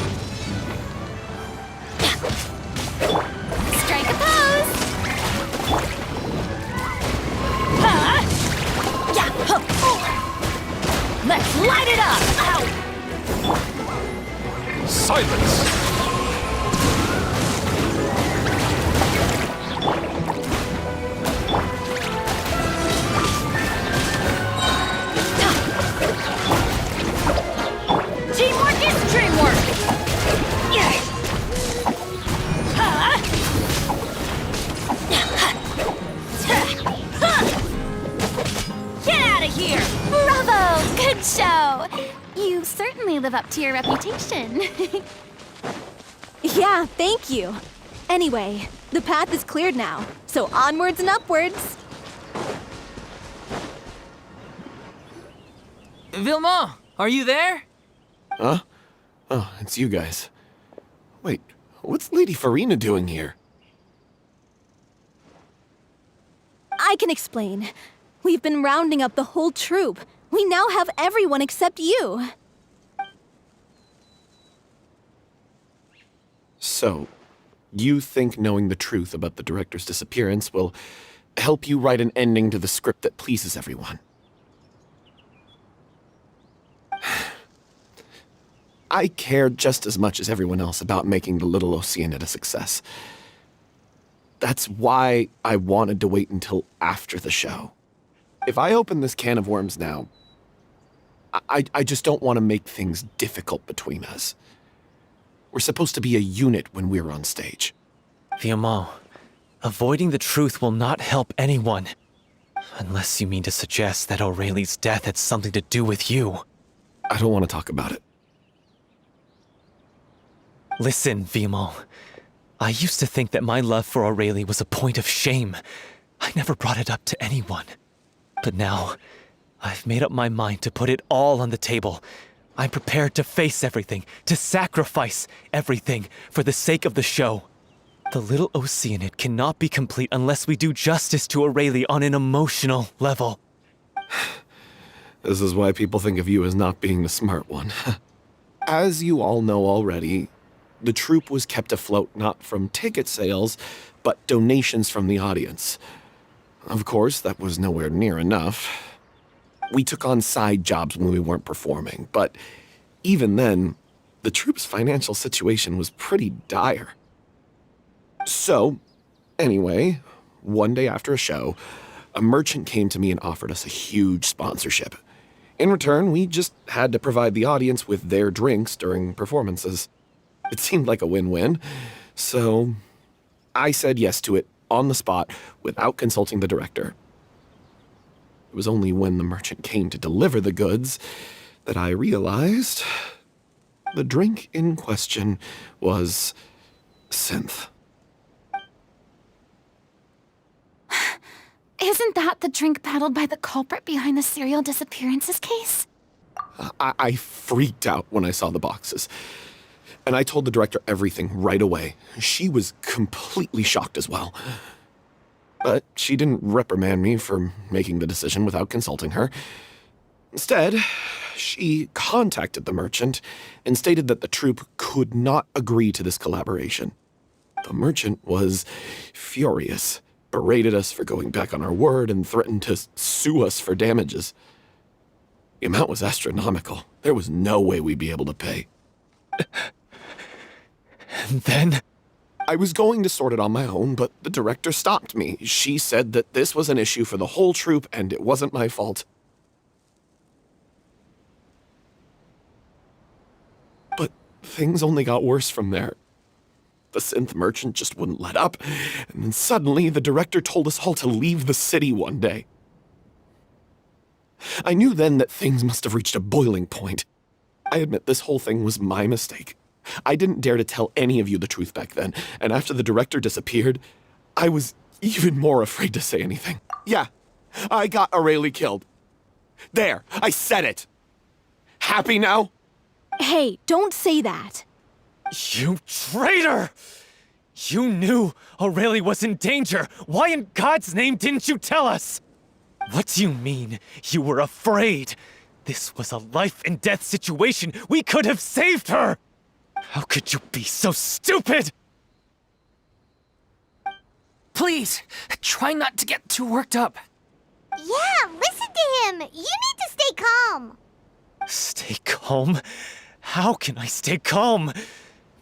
Strike a pose! Let's light it up! Ow! Silence! Teamwork is dreamwork! Get out of here! Bravo! Good show! You certainly live up to your reputation. Yeah, thank you. Anyway, the path is cleared now, so onwards and upwards. Vilmont, are you there? Huh? Oh, it's you guys. Wait, what's Lady Furina doing here? I can explain. We've been rounding up the whole troop. We now have everyone except you. So, you think knowing the truth about the director's disappearance will help you write an ending to the script that pleases everyone? I care just as much as everyone else about making the Little Oceanid a success. That's why I wanted to wait until after the show. If I open this can of worms now, I just don't want to make things difficult between us. We're supposed to be a unit when we're on stage. Vilmont, avoiding the truth will not help anyone. Unless you mean to suggest that Aurelie's death had something to do with you. I don't want to talk about it. Listen, Vilmont. I used to think that my love for Aurelie was a point of shame. I never brought it up to anyone. But now, I've made up my mind to put it all on the table. I'm prepared to face everything, to sacrifice everything for the sake of the show. The Little Oceanid cannot be complete unless we do justice to Aurelie on an emotional level. This is why people think of you as not being the smart one. As you all know already, the troupe was kept afloat not from ticket sales, but donations from the audience. Of course, that was nowhere near enough. We took on side jobs when we weren't performing, but even then, the troupe's financial situation was pretty dire. So, anyway, one day after a show, a merchant came to me and offered us a huge sponsorship. In return, we just had to provide the audience with their drinks during performances. It seemed like a win-win, so I said yes to it on the spot without consulting the director. It was only when the merchant came to deliver the goods that I realized The drink in question was synth. Isn't that the drink peddled by the culprit behind the serial disappearances case? I freaked out when I saw the boxes. And I told the director everything right away. She was completely shocked as well. But she didn't reprimand me for making the decision without consulting her. Instead, she contacted the merchant and stated that the troupe could not agree to this collaboration. The merchant was furious, berated us for going back on our word, and threatened to sue us for damages. The amount was astronomical. There was no way we'd be able to pay. And then? I was going to sort it on my own, but the director stopped me. She said that this was an issue for the whole troupe and it wasn't my fault. But things only got worse from there. The synth merchant just wouldn't let up, and then suddenly the director told us all to leave the city one day. I knew then that things must have reached a boiling point. I admit this whole thing was my mistake. I didn't dare to tell any of you the truth back then, and after the director disappeared, I was even more afraid to say anything. Yeah, I got Aurelie killed. There, I said it. Happy now? Hey, don't say that. You traitor! You knew Aurelie was in danger. Why in God's name didn't you tell us? What do you mean, you were afraid? This was a life and death situation. We could have saved her! How could you be so stupid? Please, try not to get too worked up. Yeah, listen to him. You need to stay calm. Stay calm? How can I stay calm?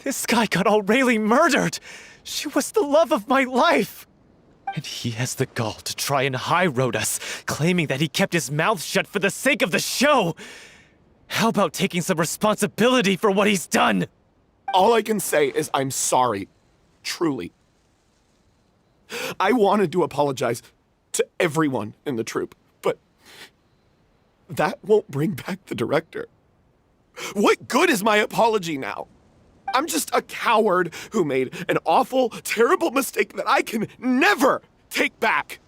This guy got Aurelie murdered! She was the love of my life! And he has the gall to try and high-road us, claiming that he kept his mouth shut for the sake of the show! How about taking some responsibility for what he's done? All I can say is I'm sorry. Truly. I wanted to apologize to everyone in the troupe, but that won't bring back the director. What good is my apology now? I'm just a coward who made an awful, terrible mistake that I can never take back.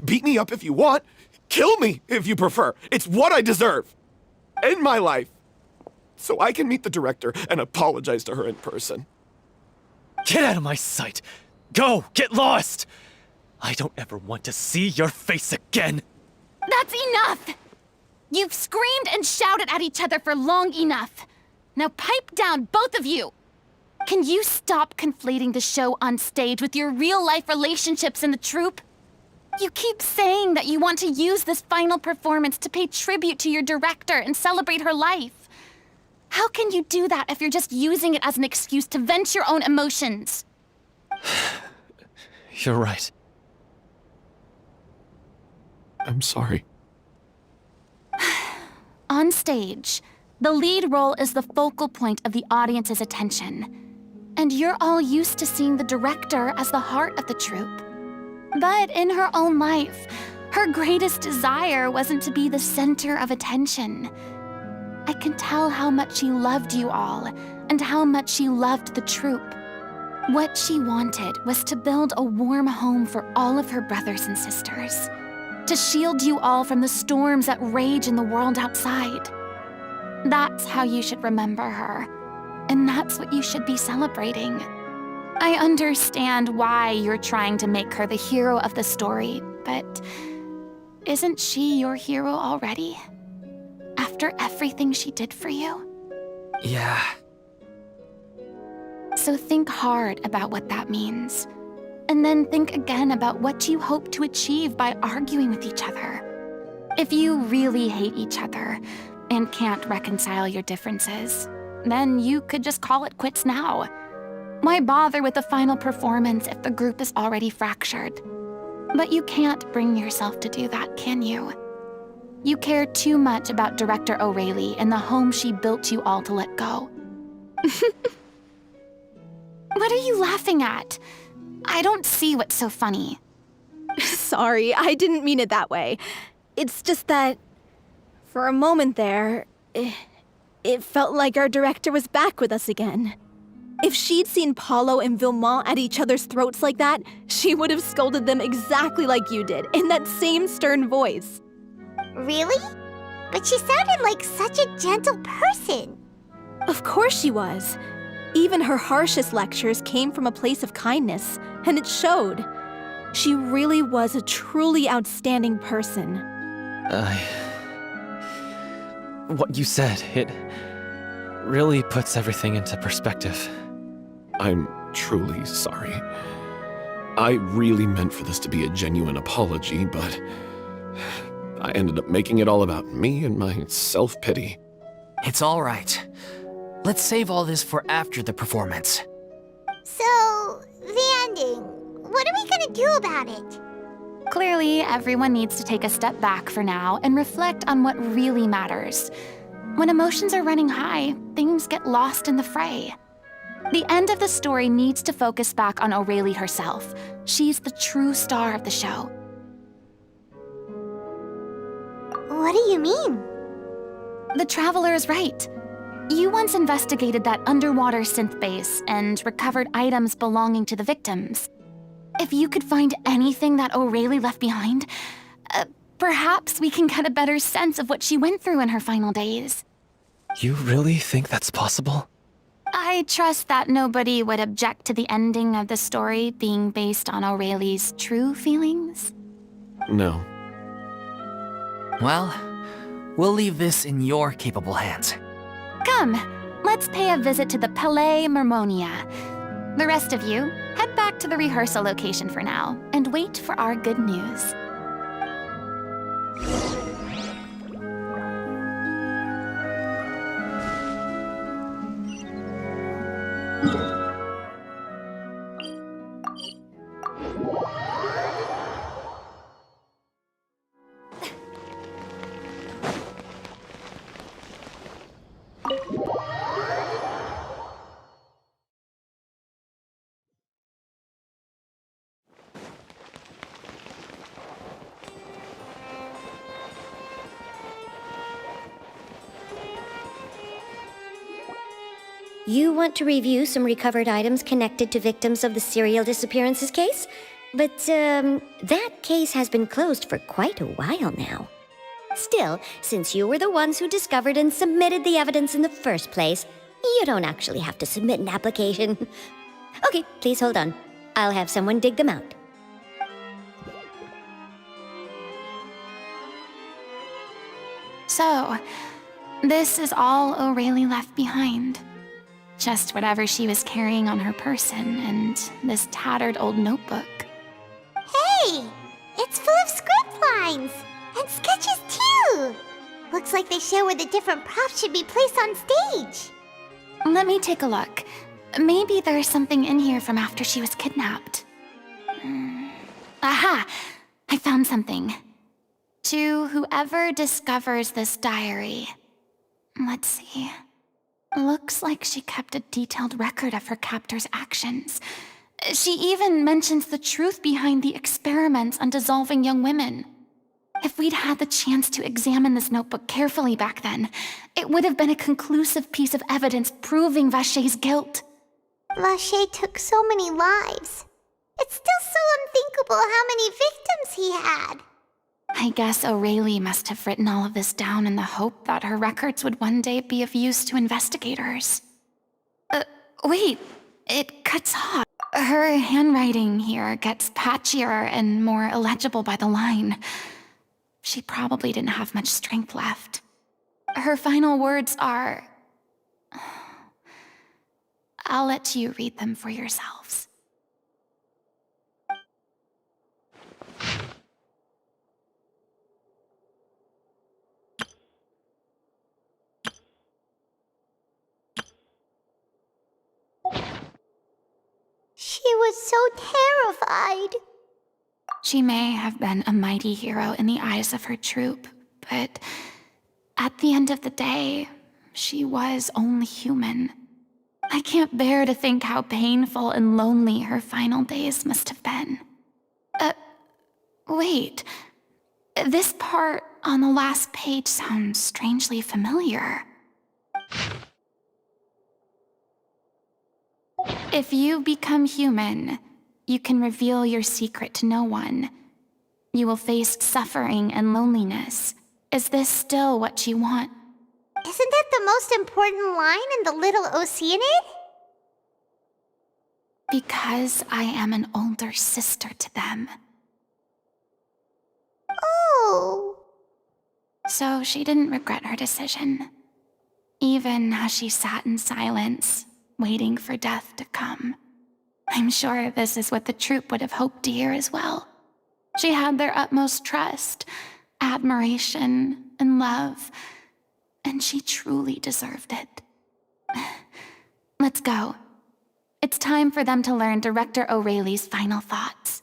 Beat me up if you want. Kill me if you prefer. It's what I deserve. End my life. So I can meet the director and apologize to her in person. Get out of my sight! Go! Get lost! I don't ever want to see your face again! That's enough! You've screamed and shouted at each other for long enough. Now pipe down, both of you! Can you stop conflating the show on stage with your real-life relationships in the troupe? You keep saying that you want to use this final performance to pay tribute to your director and celebrate her life. How can you do that if you're just using it as an excuse to vent your own emotions? You're right. I'm sorry. On stage, the lead role is the focal point of the audience's attention. And you're all used to seeing the director as the heart of the troupe. But in her own life, her greatest desire wasn't to be the center of attention. I can tell how much she loved you all, and how much she loved the troupe. What she wanted was to build a warm home for all of her brothers and sisters. To shield you all from the storms that rage in the world outside. That's how you should remember her. And that's what you should be celebrating. I understand why you're trying to make her the hero of the story, but isn't she your hero already? After everything she did for you? Yeah. So think hard about what that means. And then think again about what you hope to achieve by arguing with each other. If you really hate each other and can't reconcile your differences, then you could just call it quits now. Why bother with the final performance if the group is already fractured? But you can't bring yourself to do that, can you? You care too much about Director Aurelie and the home she built you all to let go. What are you laughing at? I don't see what's so funny. Sorry, I didn't mean it that way. It's just that, for a moment there, It felt like our director was back with us again. If she'd seen Paulo and Villemont at each other's throats like that, she would have scolded them exactly like you did, in that same stern voice. Really? But she sounded like such a gentle person. Of course she was. Even her harshest lectures came from a place of kindness, and it showed. She really was a truly outstanding person. What you said, it really puts everything into perspective. I'm truly sorry. I really meant for this to be a genuine apology, but I ended up making it all about me and my self-pity. It's all right. Let's save all this for after the performance. So, the ending. What are we gonna do about it? Clearly, everyone needs to take a step back for now and reflect on what really matters. When emotions are running high, things get lost in the fray. The end of the story needs to focus back on Aurelie herself. She's the true star of the show. What do you mean? The Traveler is right. You once investigated that underwater synth base and recovered items belonging to the victims. If you could find anything that Aurelie left behind, perhaps we can get a better sense of what she went through in her final days. You really think that's possible? I trust that nobody would object to the ending of the story being based on Aurelie's true feelings. No. Well, we'll leave this in your capable hands. Come, let's pay a visit to the Palais Mermonia. The rest of you, head back to the rehearsal location for now, and wait for our good news. You want to review some recovered items connected to victims of the serial disappearances case? But, that case has been closed for quite a while now. Still, since you were the ones who discovered and submitted the evidence in the first place, you don't actually have to submit an application. Okay, please hold on. I'll have someone dig them out. So, this is all Aurelie left behind. Just whatever she was carrying on her person and this tattered old notebook. Hey! It's full of script lines! And sketches too! Looks like they show where the different props should be placed on stage. Let me take a look. Maybe there's something in here from after she was kidnapped. Aha! I found something. To whoever discovers this diary. Let's see. Looks like she kept a detailed record of her captor's actions. She even mentions the truth behind the experiments on dissolving young women. If we'd had the chance to examine this notebook carefully back then, it would have been a conclusive piece of evidence proving Vachey's guilt. Vachey took so many lives. It's still so unthinkable how many victims he had. I guess Aurelie must have written all of this down in the hope that her records would one day be of use to investigators. Wait, it cuts off. Her handwriting here gets patchier and more illegible by the line. She probably didn't have much strength left. Her final words are... I'll let you read them for yourselves. She was so terrified. She may have been a mighty hero in the eyes of her troop, but at the end of the day, she was only human. I can't bear to think how painful and lonely her final days must have been. Wait. This part on the last page sounds strangely familiar. If you become human, you can reveal your secret to no one. You will face suffering and loneliness. Is this still what you want? Isn't that the most important line in the Little Oceanid? Because I am an older sister to them. Oh. So she didn't regret her decision, even as she sat in silence, waiting for death to come. I'm sure this is what the troupe would have hoped to hear as well. She had their utmost trust, admiration, and love, and she truly deserved it. Let's go. It's time for them to learn Director O'Reilly's final thoughts.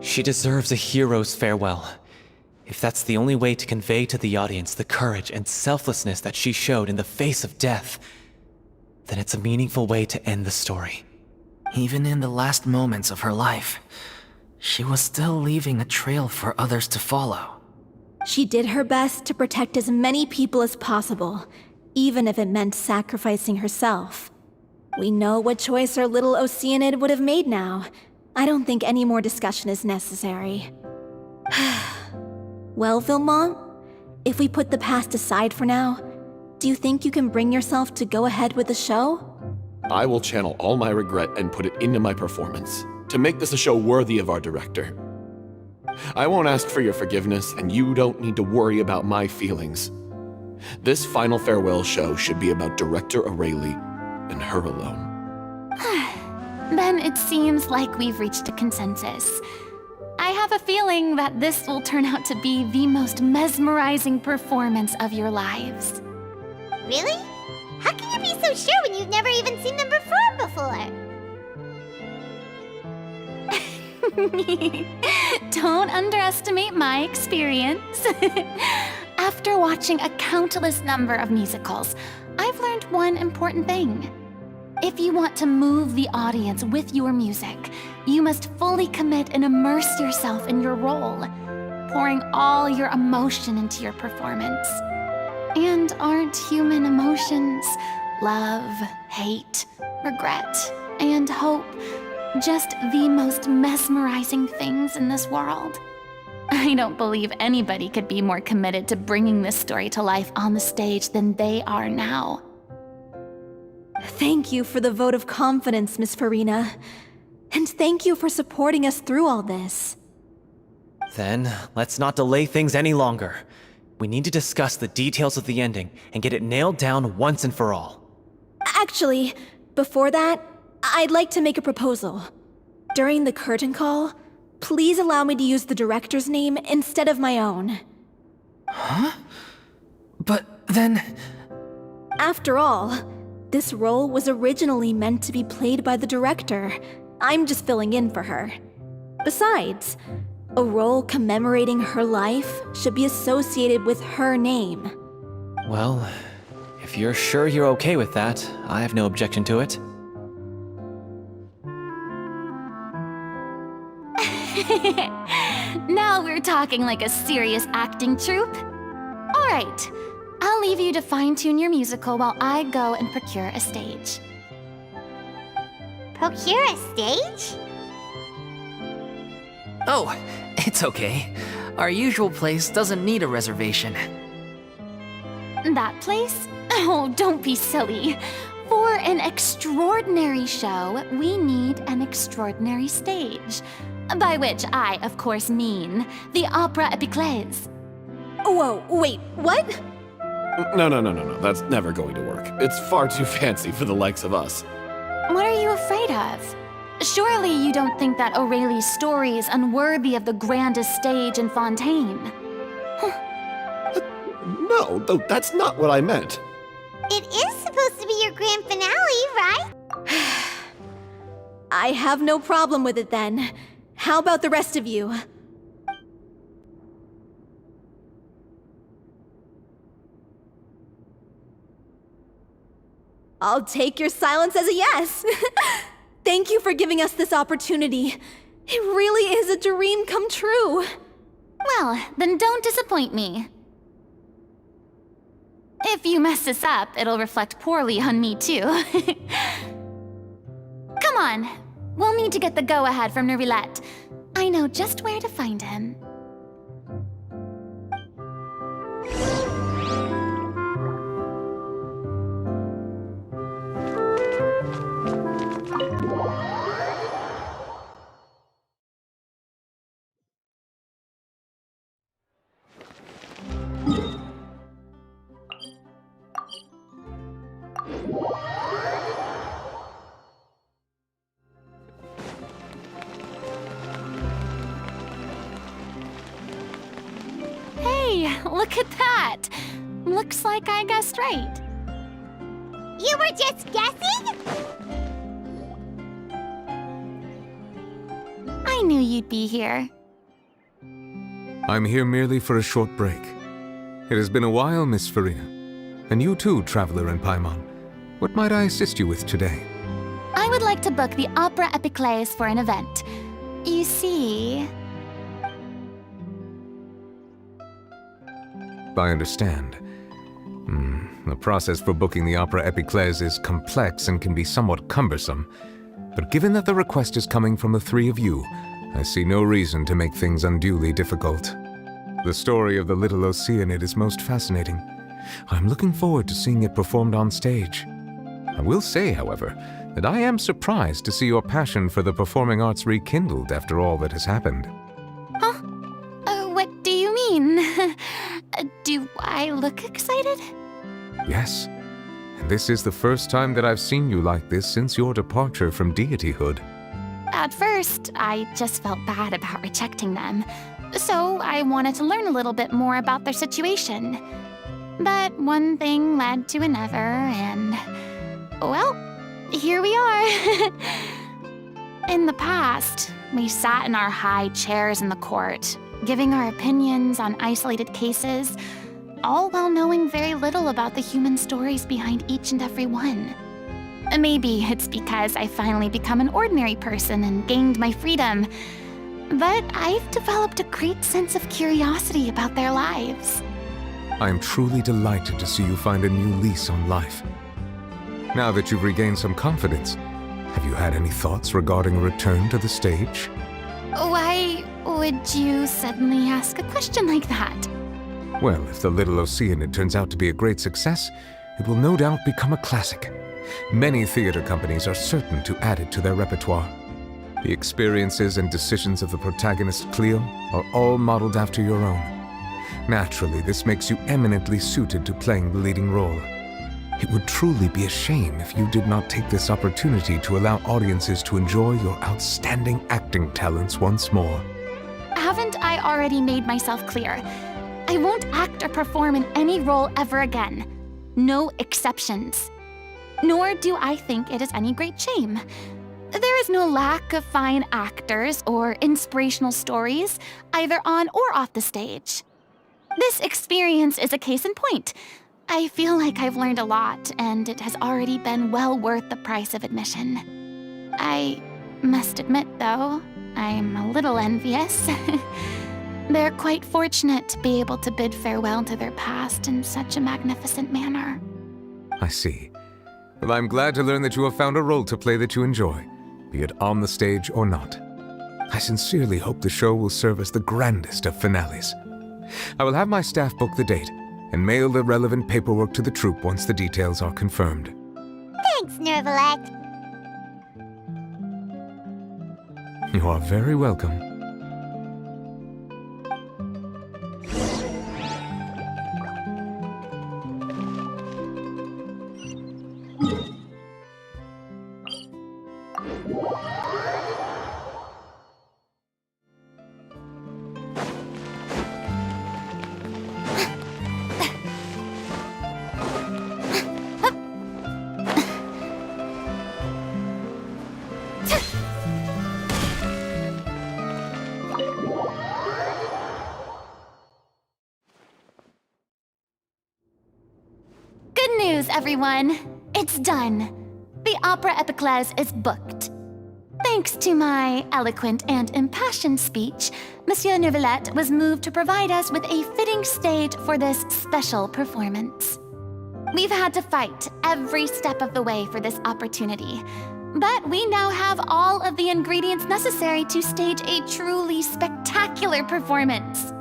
She deserves a hero's farewell. If that's the only way to convey to the audience the courage and selflessness that she showed in the face of death, then it's a meaningful way to end the story. Even in the last moments of her life, she was still leaving a trail for others to follow. She did her best to protect as many people as possible, even if it meant sacrificing herself. We know what choice our Little Oceanid would have made now. I don't think any more discussion is necessary. Well, Vilmont, if we put the past aside for now, do you think you can bring yourself to go ahead with the show? I will channel all my regret and put it into my performance, to make this a show worthy of our director. I won't ask for your forgiveness, and you don't need to worry about my feelings. This final farewell show should be about Director O'Reilly and her alone. Then it seems like we've reached a consensus. I have a feeling that this will turn out to be the most mesmerizing performance of your lives. Really? How can you be so sure when you've never even seen them perform before? Don't underestimate my experience. After watching a countless number of musicals, I've learned one important thing. If you want to move the audience with your music, you must fully commit and immerse yourself in your role, pouring all your emotion into your performance. And aren't human emotions, love, hate, regret, and hope, just the most mesmerizing things in this world? I don't believe anybody could be more committed to bringing this story to life on the stage than they are now. Thank you for the vote of confidence, Miss Furina. And thank you for supporting us through all this. Then, let's not delay things any longer. We need to discuss the details of the ending and get it nailed down once and for all. Actually, before that, I'd like to make a proposal. During the curtain call, please allow me to use the director's name instead of my own. Huh? But then... After all, this role was originally meant to be played by the director. I'm just filling in for her. Besides, a role commemorating her life should be associated with her name. Well, if you're sure you're okay with that, I have no objection to it. Now we're talking like a serious acting troupe. All right, I'll leave you to fine-tune your musical while I go and procure a stage. Procure a stage? Oh, it's okay. Our usual place doesn't need a reservation. That place? Oh, don't be silly. For an extraordinary show, we need an extraordinary stage. By which I, of course, mean the Opera Epiclese. Whoa, wait, what? No. That's never going to work. It's far too fancy for the likes of us. What are you afraid of? Surely you don't think that Aurelie's story is unworthy of the grandest stage in Fontaine. No, that's not what I meant. It is supposed to be your grand finale, right? I have no problem with it then. How about the rest of you? I'll take your silence as a yes. Thank you for giving us this opportunity. It really is a dream come true. Well, then don't disappoint me. If you mess this up, it'll reflect poorly on me too. Come on, we'll need to get the go-ahead from Nerilette. I know just where to find him. Look at that! Looks like I guessed right. You were just guessing? I knew you'd be here. I'm here merely for a short break. It has been a while, Miss Furina. And you too, traveler in Paimon. What might I assist you with today? I would like to book the Opera Epiclese for an event. You see... I understand. The process for booking the Opera Epiclese is complex and can be somewhat cumbersome. But given that the request is coming from the three of you, I see no reason to make things unduly difficult. The story of the Little Oceanid is most fascinating. I'm looking forward to seeing it performed on stage. I will say, however, that I am surprised to see your passion for the performing arts rekindled after all that has happened. Huh? What do you mean? Do I look excited? Yes. And this is the first time that I've seen you like this since your departure from deityhood. At first, I just felt bad about rejecting them. So I wanted to learn a little bit more about their situation. But one thing led to another, and... well, here we are. In the past, we sat in our high chairs in the court, giving our opinions on isolated cases, all while knowing very little about the human stories behind each and every one. Maybe it's because I finally become an ordinary person and gained my freedom, but I've developed a great sense of curiosity about their lives. I am truly delighted to see you find a new lease on life. Now that you've regained some confidence, have you had any thoughts regarding a return to the stage? Why would you suddenly ask a question like that? Well, if the Little Oceanid turns out to be a great success, it will no doubt become a classic. Many theater companies are certain to add it to their repertoire. The experiences and decisions of the protagonist, Cleo, are all modeled after your own. Naturally, this makes you eminently suited to playing the leading role. It would truly be a shame if you did not take this opportunity to allow audiences to enjoy your outstanding acting talents once more. Haven't I already made myself clear? I won't act or perform in any role ever again. No exceptions. Nor do I think it is any great shame. There is no lack of fine actors or inspirational stories, either on or off the stage. This experience is a case in point. I feel like I've learned a lot, and it has already been well worth the price of admission. I must admit, though, I'm a little envious. They're quite fortunate to be able to bid farewell to their past in such a magnificent manner. I see. Well, I'm glad to learn that you have found a role to play that you enjoy, be it on the stage or not. I sincerely hope the show will serve as the grandest of finales. I will have my staff book the date, and mail the relevant paperwork to the troupe once the details are confirmed. Thanks, Nervalect. You are very welcome. Good news, everyone. It's done. The Opera Epiclese is booked. Thanks to my eloquent and impassioned speech, Monsieur Neuvillette was moved to provide us with a fitting stage for this special performance. We've had to fight every step of the way for this opportunity, but we now have all of the ingredients necessary to stage a truly spectacular performance.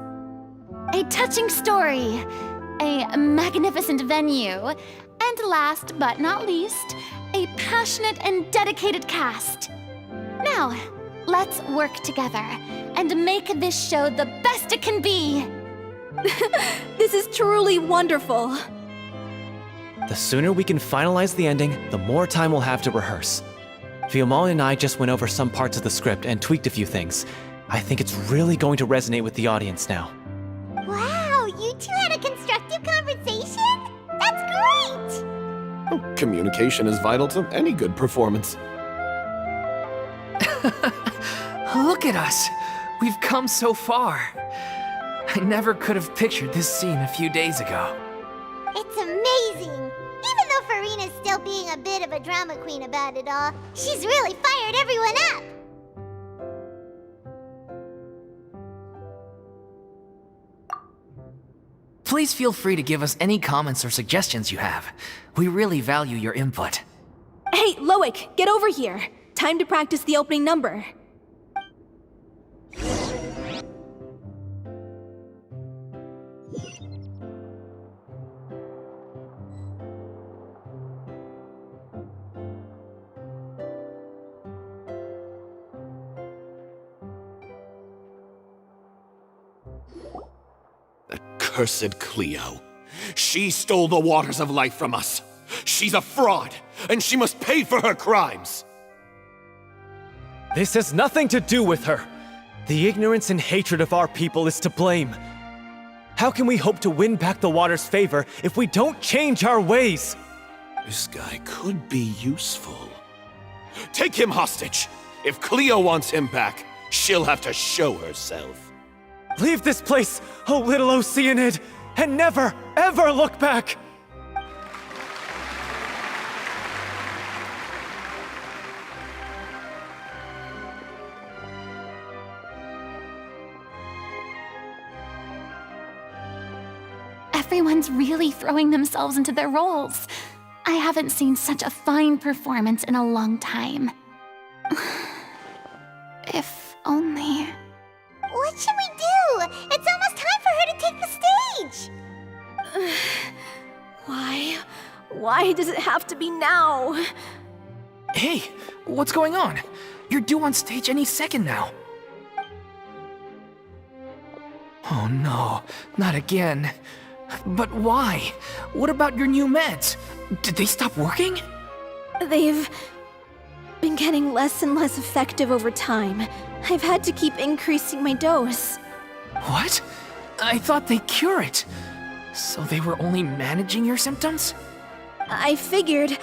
A touching story, a magnificent venue, and last but not least, a passionate and dedicated cast. Now, let's work together and make this show the best it can be. This is truly wonderful. The sooner we can finalize the ending, the more time we'll have to rehearse. Fiamma and I just went over some parts of the script and tweaked a few things. I think it's really going to resonate with the audience now. Wow, you two had a constructive conversation? That's great! Communication is vital to any good performance. Look at us! We've come so far. I never could have pictured this scene a few days ago. It's amazing! Even though Furina's still being a bit of a drama queen about it all, she's really fired everyone up! Please feel free to give us any comments or suggestions you have. We really value your input. Hey, Loic, get over here. Time to practice the opening number. Cursed Cleo. She stole the waters of life from us. She's a fraud, and she must pay for her crimes. This has nothing to do with her. The ignorance and hatred of our people is to blame. How can we hope to win back the water's favor if we don't change our ways? This guy could be useful. Take him hostage. If Cleo wants him back, she'll have to show herself. Leave this place, oh Little Oceanid, and never, ever look back! Everyone's really throwing themselves into their roles. I haven't seen such a fine performance in a long time. If only... What should we do? It's almost time for her to take the stage! Why? Why does it have to be now? Hey, what's going on? You're due on stage any second now. Oh no, not again. But why? What about your new meds? Did they stop working? They've been getting less and less effective over time. I've had to keep increasing my dose. What? I thought they cure it. So they were only managing your symptoms? I figured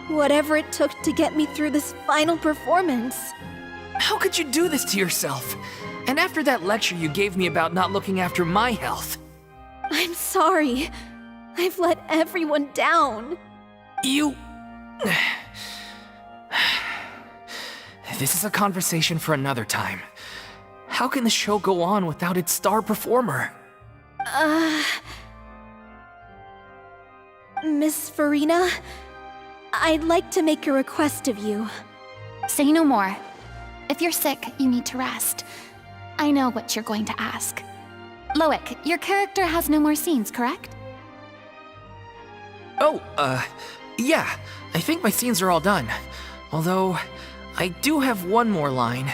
whatever it took to get me through this final performance. How could you do this to yourself? And after that lecture you gave me about not looking after my health. I'm sorry. I've let everyone down. You... This is a conversation for another time. How can the show go on without its star performer? Miss Furina, I'd like to make a request of you. Say no more. If you're sick, you need to rest. I know what you're going to ask. Loic, your character has no more scenes, correct? Oh, yeah. I think my scenes are all done. Although, I do have one more line.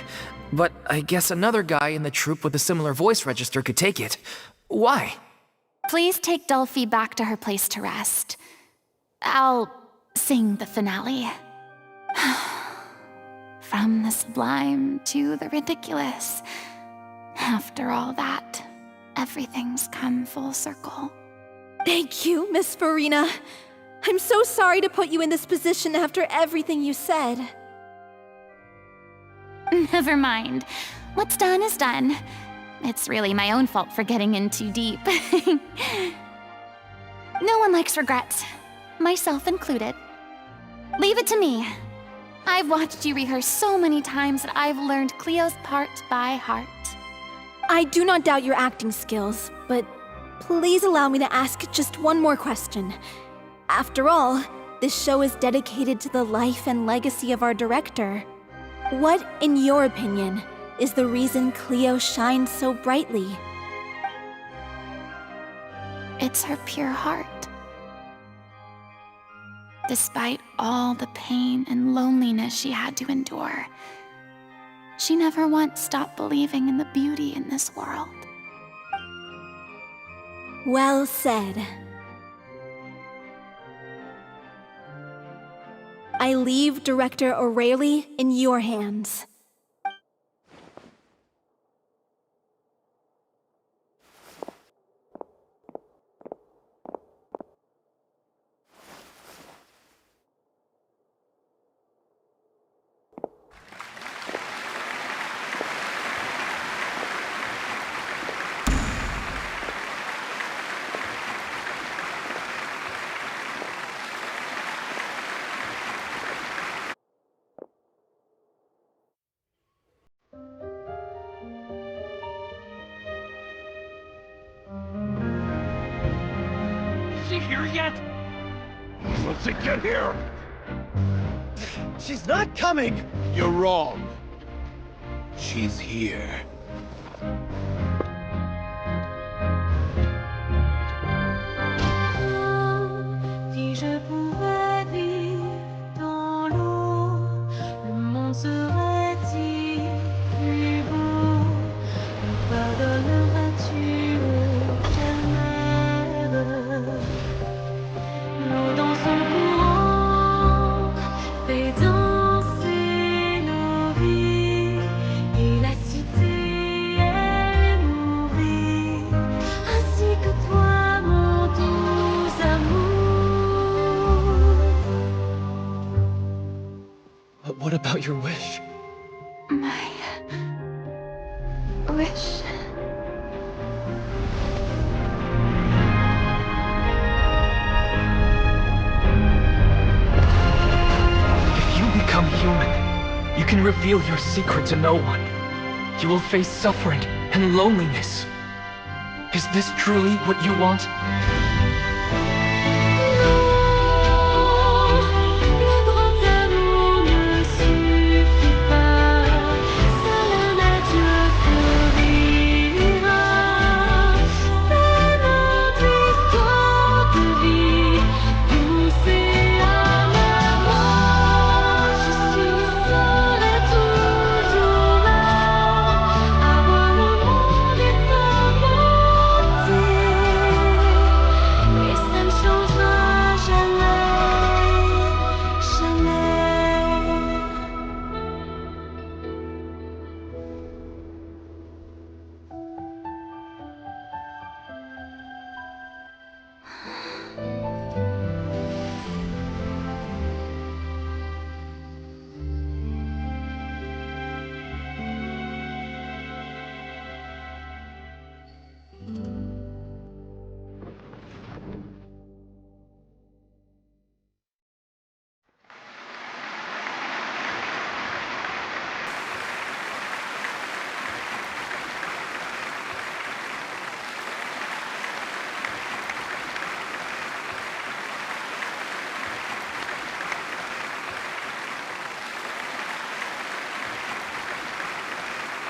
But I guess another guy in the troupe with a similar voice register could take it. Why? Please take Delphi back to her place to rest. I'll sing the finale. From the sublime to the ridiculous. After all that, everything's come full circle. Thank you, Miss Furina. I'm so sorry to put you in this position after everything you said. Never mind. What's done is done. It's really my own fault for getting in too deep. No one likes regrets, myself included. Leave it to me. I've watched you rehearse so many times that I've learned Cleo's part by heart. I do not doubt your acting skills, but please allow me to ask just one more question. After all, this show is dedicated to the life and legacy of our director. What, in your opinion, is the reason Cleo shines so brightly? It's her pure heart. Despite all the pain and loneliness she had to endure, she never once stopped believing in the beauty in this world. Well said. I leave Director O'Reilly in your hands. Is she here yet? Let's get here! She's not coming! You're wrong. She's here. Si je pouvais vivre dans l'eau, le monde serait-il plus beau? Me pardonneras-tu, ô chère mère? L'eau dans son courant fait danser nos vies, et la cité est nourrie, ainsi que toi, mon doux amour. But what about your wish? My wish. If you become human, you can reveal your secret to no one. You will face suffering and loneliness. Is this truly what you want? Le grand amour ne suffit pas, seule la nature fleurira. C'est notre histoire de vie, douce et amour. Je serai toujours là, à voir le monde et sa beauté, et ça ne changera jamais, jamais.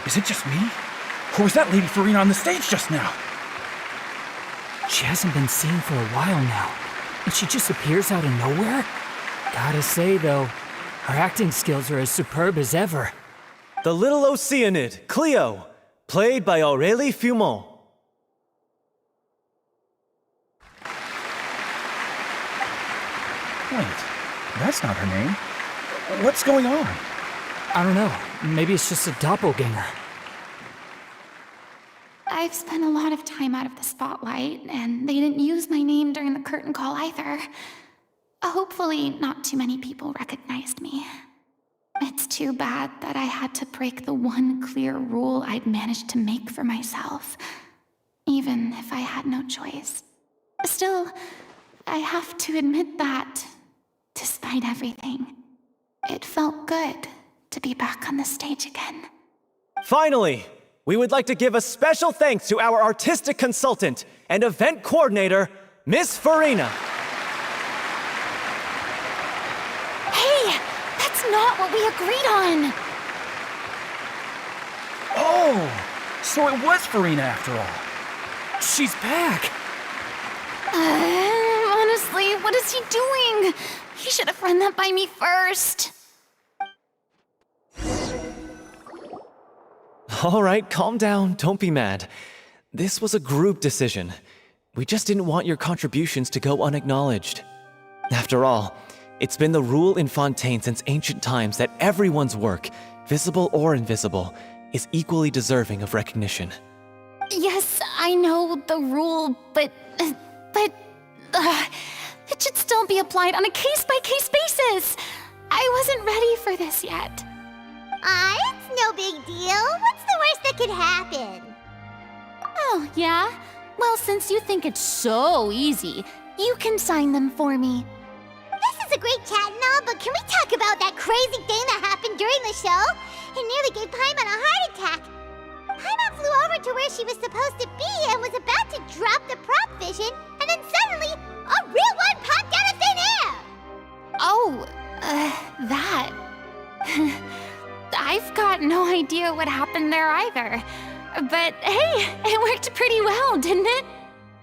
Is it just me? Or was that Lady Furina on the stage just now? She hasn't been seen for a while now. and she just appears out of nowhere? Gotta say, though, her acting skills are as superb as ever. The Little Oceanid, Cleo, played by Aurélie Fumont. Wait, that's not her name. What's going on? I don't know. Maybe it's just a doppelganger. I've spent a lot of time out of the spotlight, and they didn't use my name during the curtain call either. Hopefully, not too many people recognized me. It's too bad that I had to break the one clear rule I'd managed to make for myself, even if I had no choice. Still, I have to admit that, despite everything, it felt good to be back on the stage again. Finally, we would like to give a special thanks to our artistic consultant and event coordinator, Miss Furina. Hey, that's not what we agreed on! Oh, so it was Furina after all. She's back! Honestly, what is he doing? He should have run that by me first. All right, calm down, don't be mad. This was a group decision. We just didn't want your contributions to go unacknowledged. After all, it's been the rule in Fontaine since ancient times that everyone's work, visible or invisible, is equally deserving of recognition. Yes, I know the rule, but it should still be applied on a case-by-case basis. I wasn't ready for this yet. It's no big deal. What's the worst that could happen? Oh, yeah? Well, since you think it's so easy, you can sign them for me. This is a great chat and all, but can we talk about that crazy thing that happened during the show? It nearly gave Paimon a heart attack. Paimon flew over to where she was supposed to be and was about to drop the prop vision, and then suddenly, a real one popped out of thin air! Oh, that. I've got no idea what happened there either. But hey, it worked pretty well, didn't it?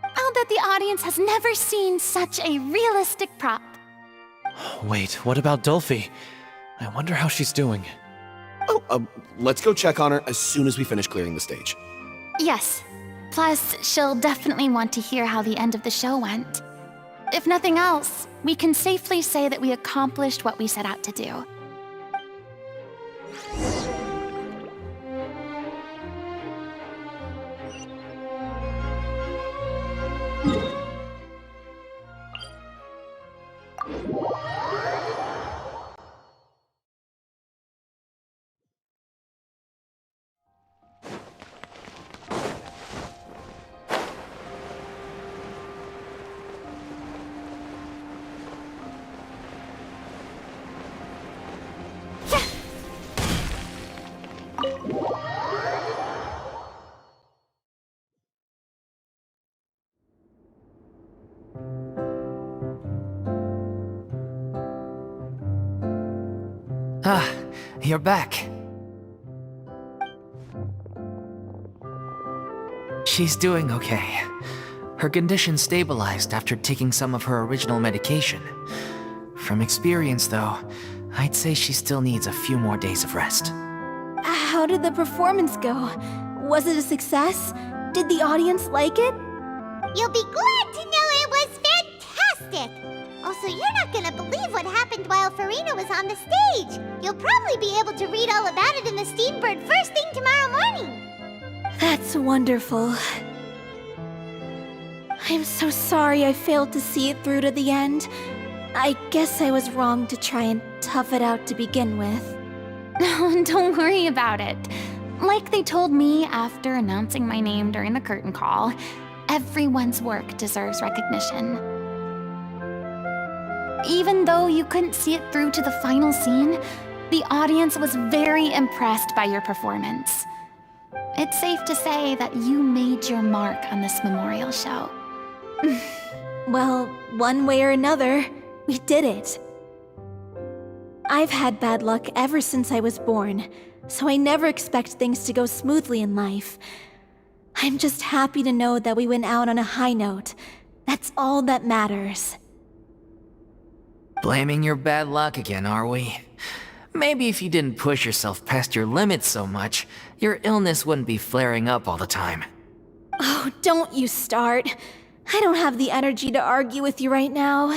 I'll bet the audience has never seen such a realistic prop. Wait, what about Dolphy? I wonder how she's doing. Oh, let's go check on her as soon as we finish clearing the stage. Yes. Plus, she'll definitely want to hear how the end of the show went. If nothing else, we can safely say that we accomplished what we set out to do. Ah, you're back. She's doing okay. Her condition stabilized after taking some of her original medication. From experience, though, I'd say she still needs a few more days of rest. How did the performance go? Was it a success? Did the audience like it? You'll be glad to know it was fantastic! Also, you're not gonna believe what happened while Furina was on the stage. You'll probably be able to read all about it in the Steambird first thing tomorrow morning. That's wonderful. I'm so sorry I failed to see it through to the end. I guess I was wrong to try and tough it out to begin with. Don't worry about it. Like they told me after announcing my name during the curtain call, everyone's work deserves recognition. Even though you couldn't see it through to the final scene, the audience was very impressed by your performance. It's safe to say that you made your mark on this memorial show. Well, one way or another, we did it. I've had bad luck ever since I was born, so I never expect things to go smoothly in life. I'm just happy to know that we went out on a high note. That's all that matters. Blaming your bad luck again, are we? Maybe if you didn't push yourself past your limits so much, your illness wouldn't be flaring up all the time. Oh, don't you start. I don't have the energy to argue with you right now.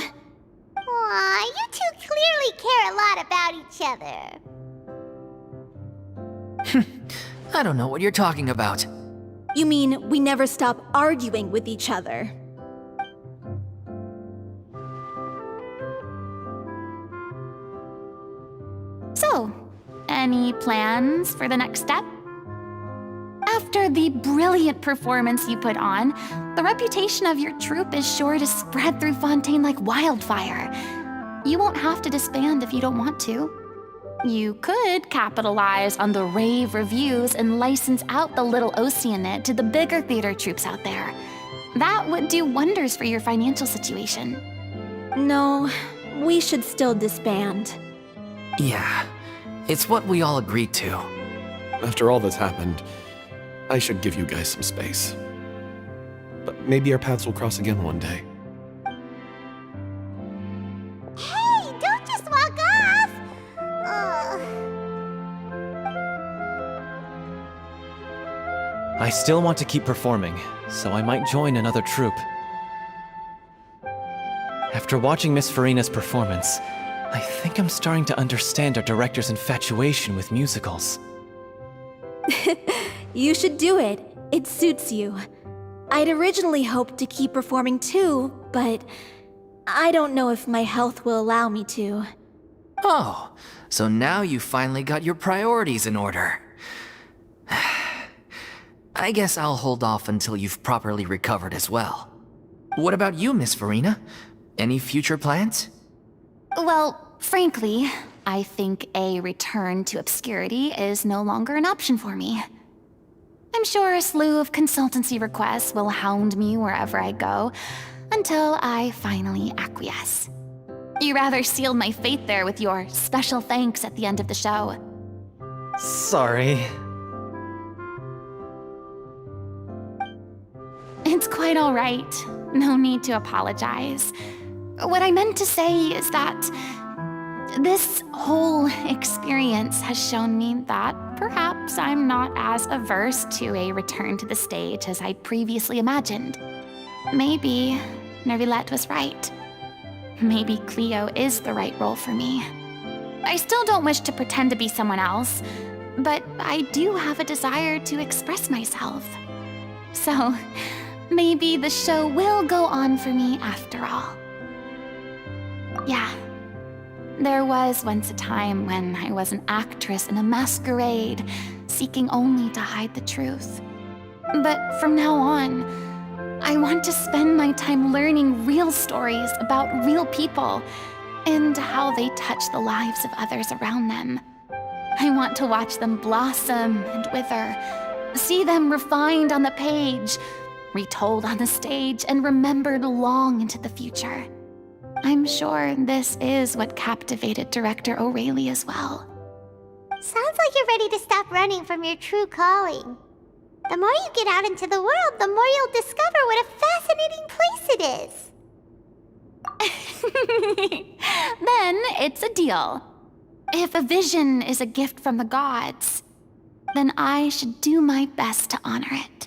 Aw, you two clearly care a lot about each other. I don't know what you're talking about. You mean we never stop arguing with each other? So, any plans for the next step? After the brilliant performance you put on, the reputation of your troupe is sure to spread through Fontaine like wildfire. You won't have to disband if you don't want to. You could capitalize on the rave reviews and license out the Little Oceanid to the bigger theater troupes out there. That would do wonders for your financial situation. No, we should still disband. Yeah, it's what we all agreed to. After all that's happened, I should give you guys some space. But maybe our paths will cross again one day. Hey, don't just walk off! Ugh. I still want to keep performing, so I might join another troupe. After watching Miss Furina's performance, I think I'm starting to understand our director's infatuation with musicals. You should do it. It suits you. I'd originally hoped to keep performing too, but I don't know if my health will allow me to. Oh, so now you finally got your priorities in order. I guess I'll hold off until you've properly recovered as well. What about you, Miss Furina? Any future plans? Well, frankly, I think a return to obscurity is no longer an option for me. I'm sure a slew of consultancy requests will hound me wherever I go, until I finally acquiesce. You rather sealed my fate there with your special thanks at the end of the show. Sorry. It's quite all right. No need to apologize. What I meant to say is that this whole experience has shown me that perhaps I'm not as averse to a return to the stage as I'd previously imagined. Maybe Nervilette was right. Maybe Cleo is the right role for me. I still don't wish to pretend to be someone else, but I do have a desire to express myself. So, maybe the show will go on for me after all. Yeah. There was once a time when I was an actress in a masquerade, seeking only to hide the truth. But from now on, I want to spend my time learning real stories about real people and how they touch the lives of others around them. I want to watch them blossom and wither, see them refined on the page, retold on the stage, and remembered long into the future. I'm sure this is what captivated director O'Reilly as well. Sounds like you're ready to stop running from your true calling. The more you get out into the world, the more you'll discover what a fascinating place it is. Then it's a deal. If a vision is a gift from the gods, then I should do my best to honor it.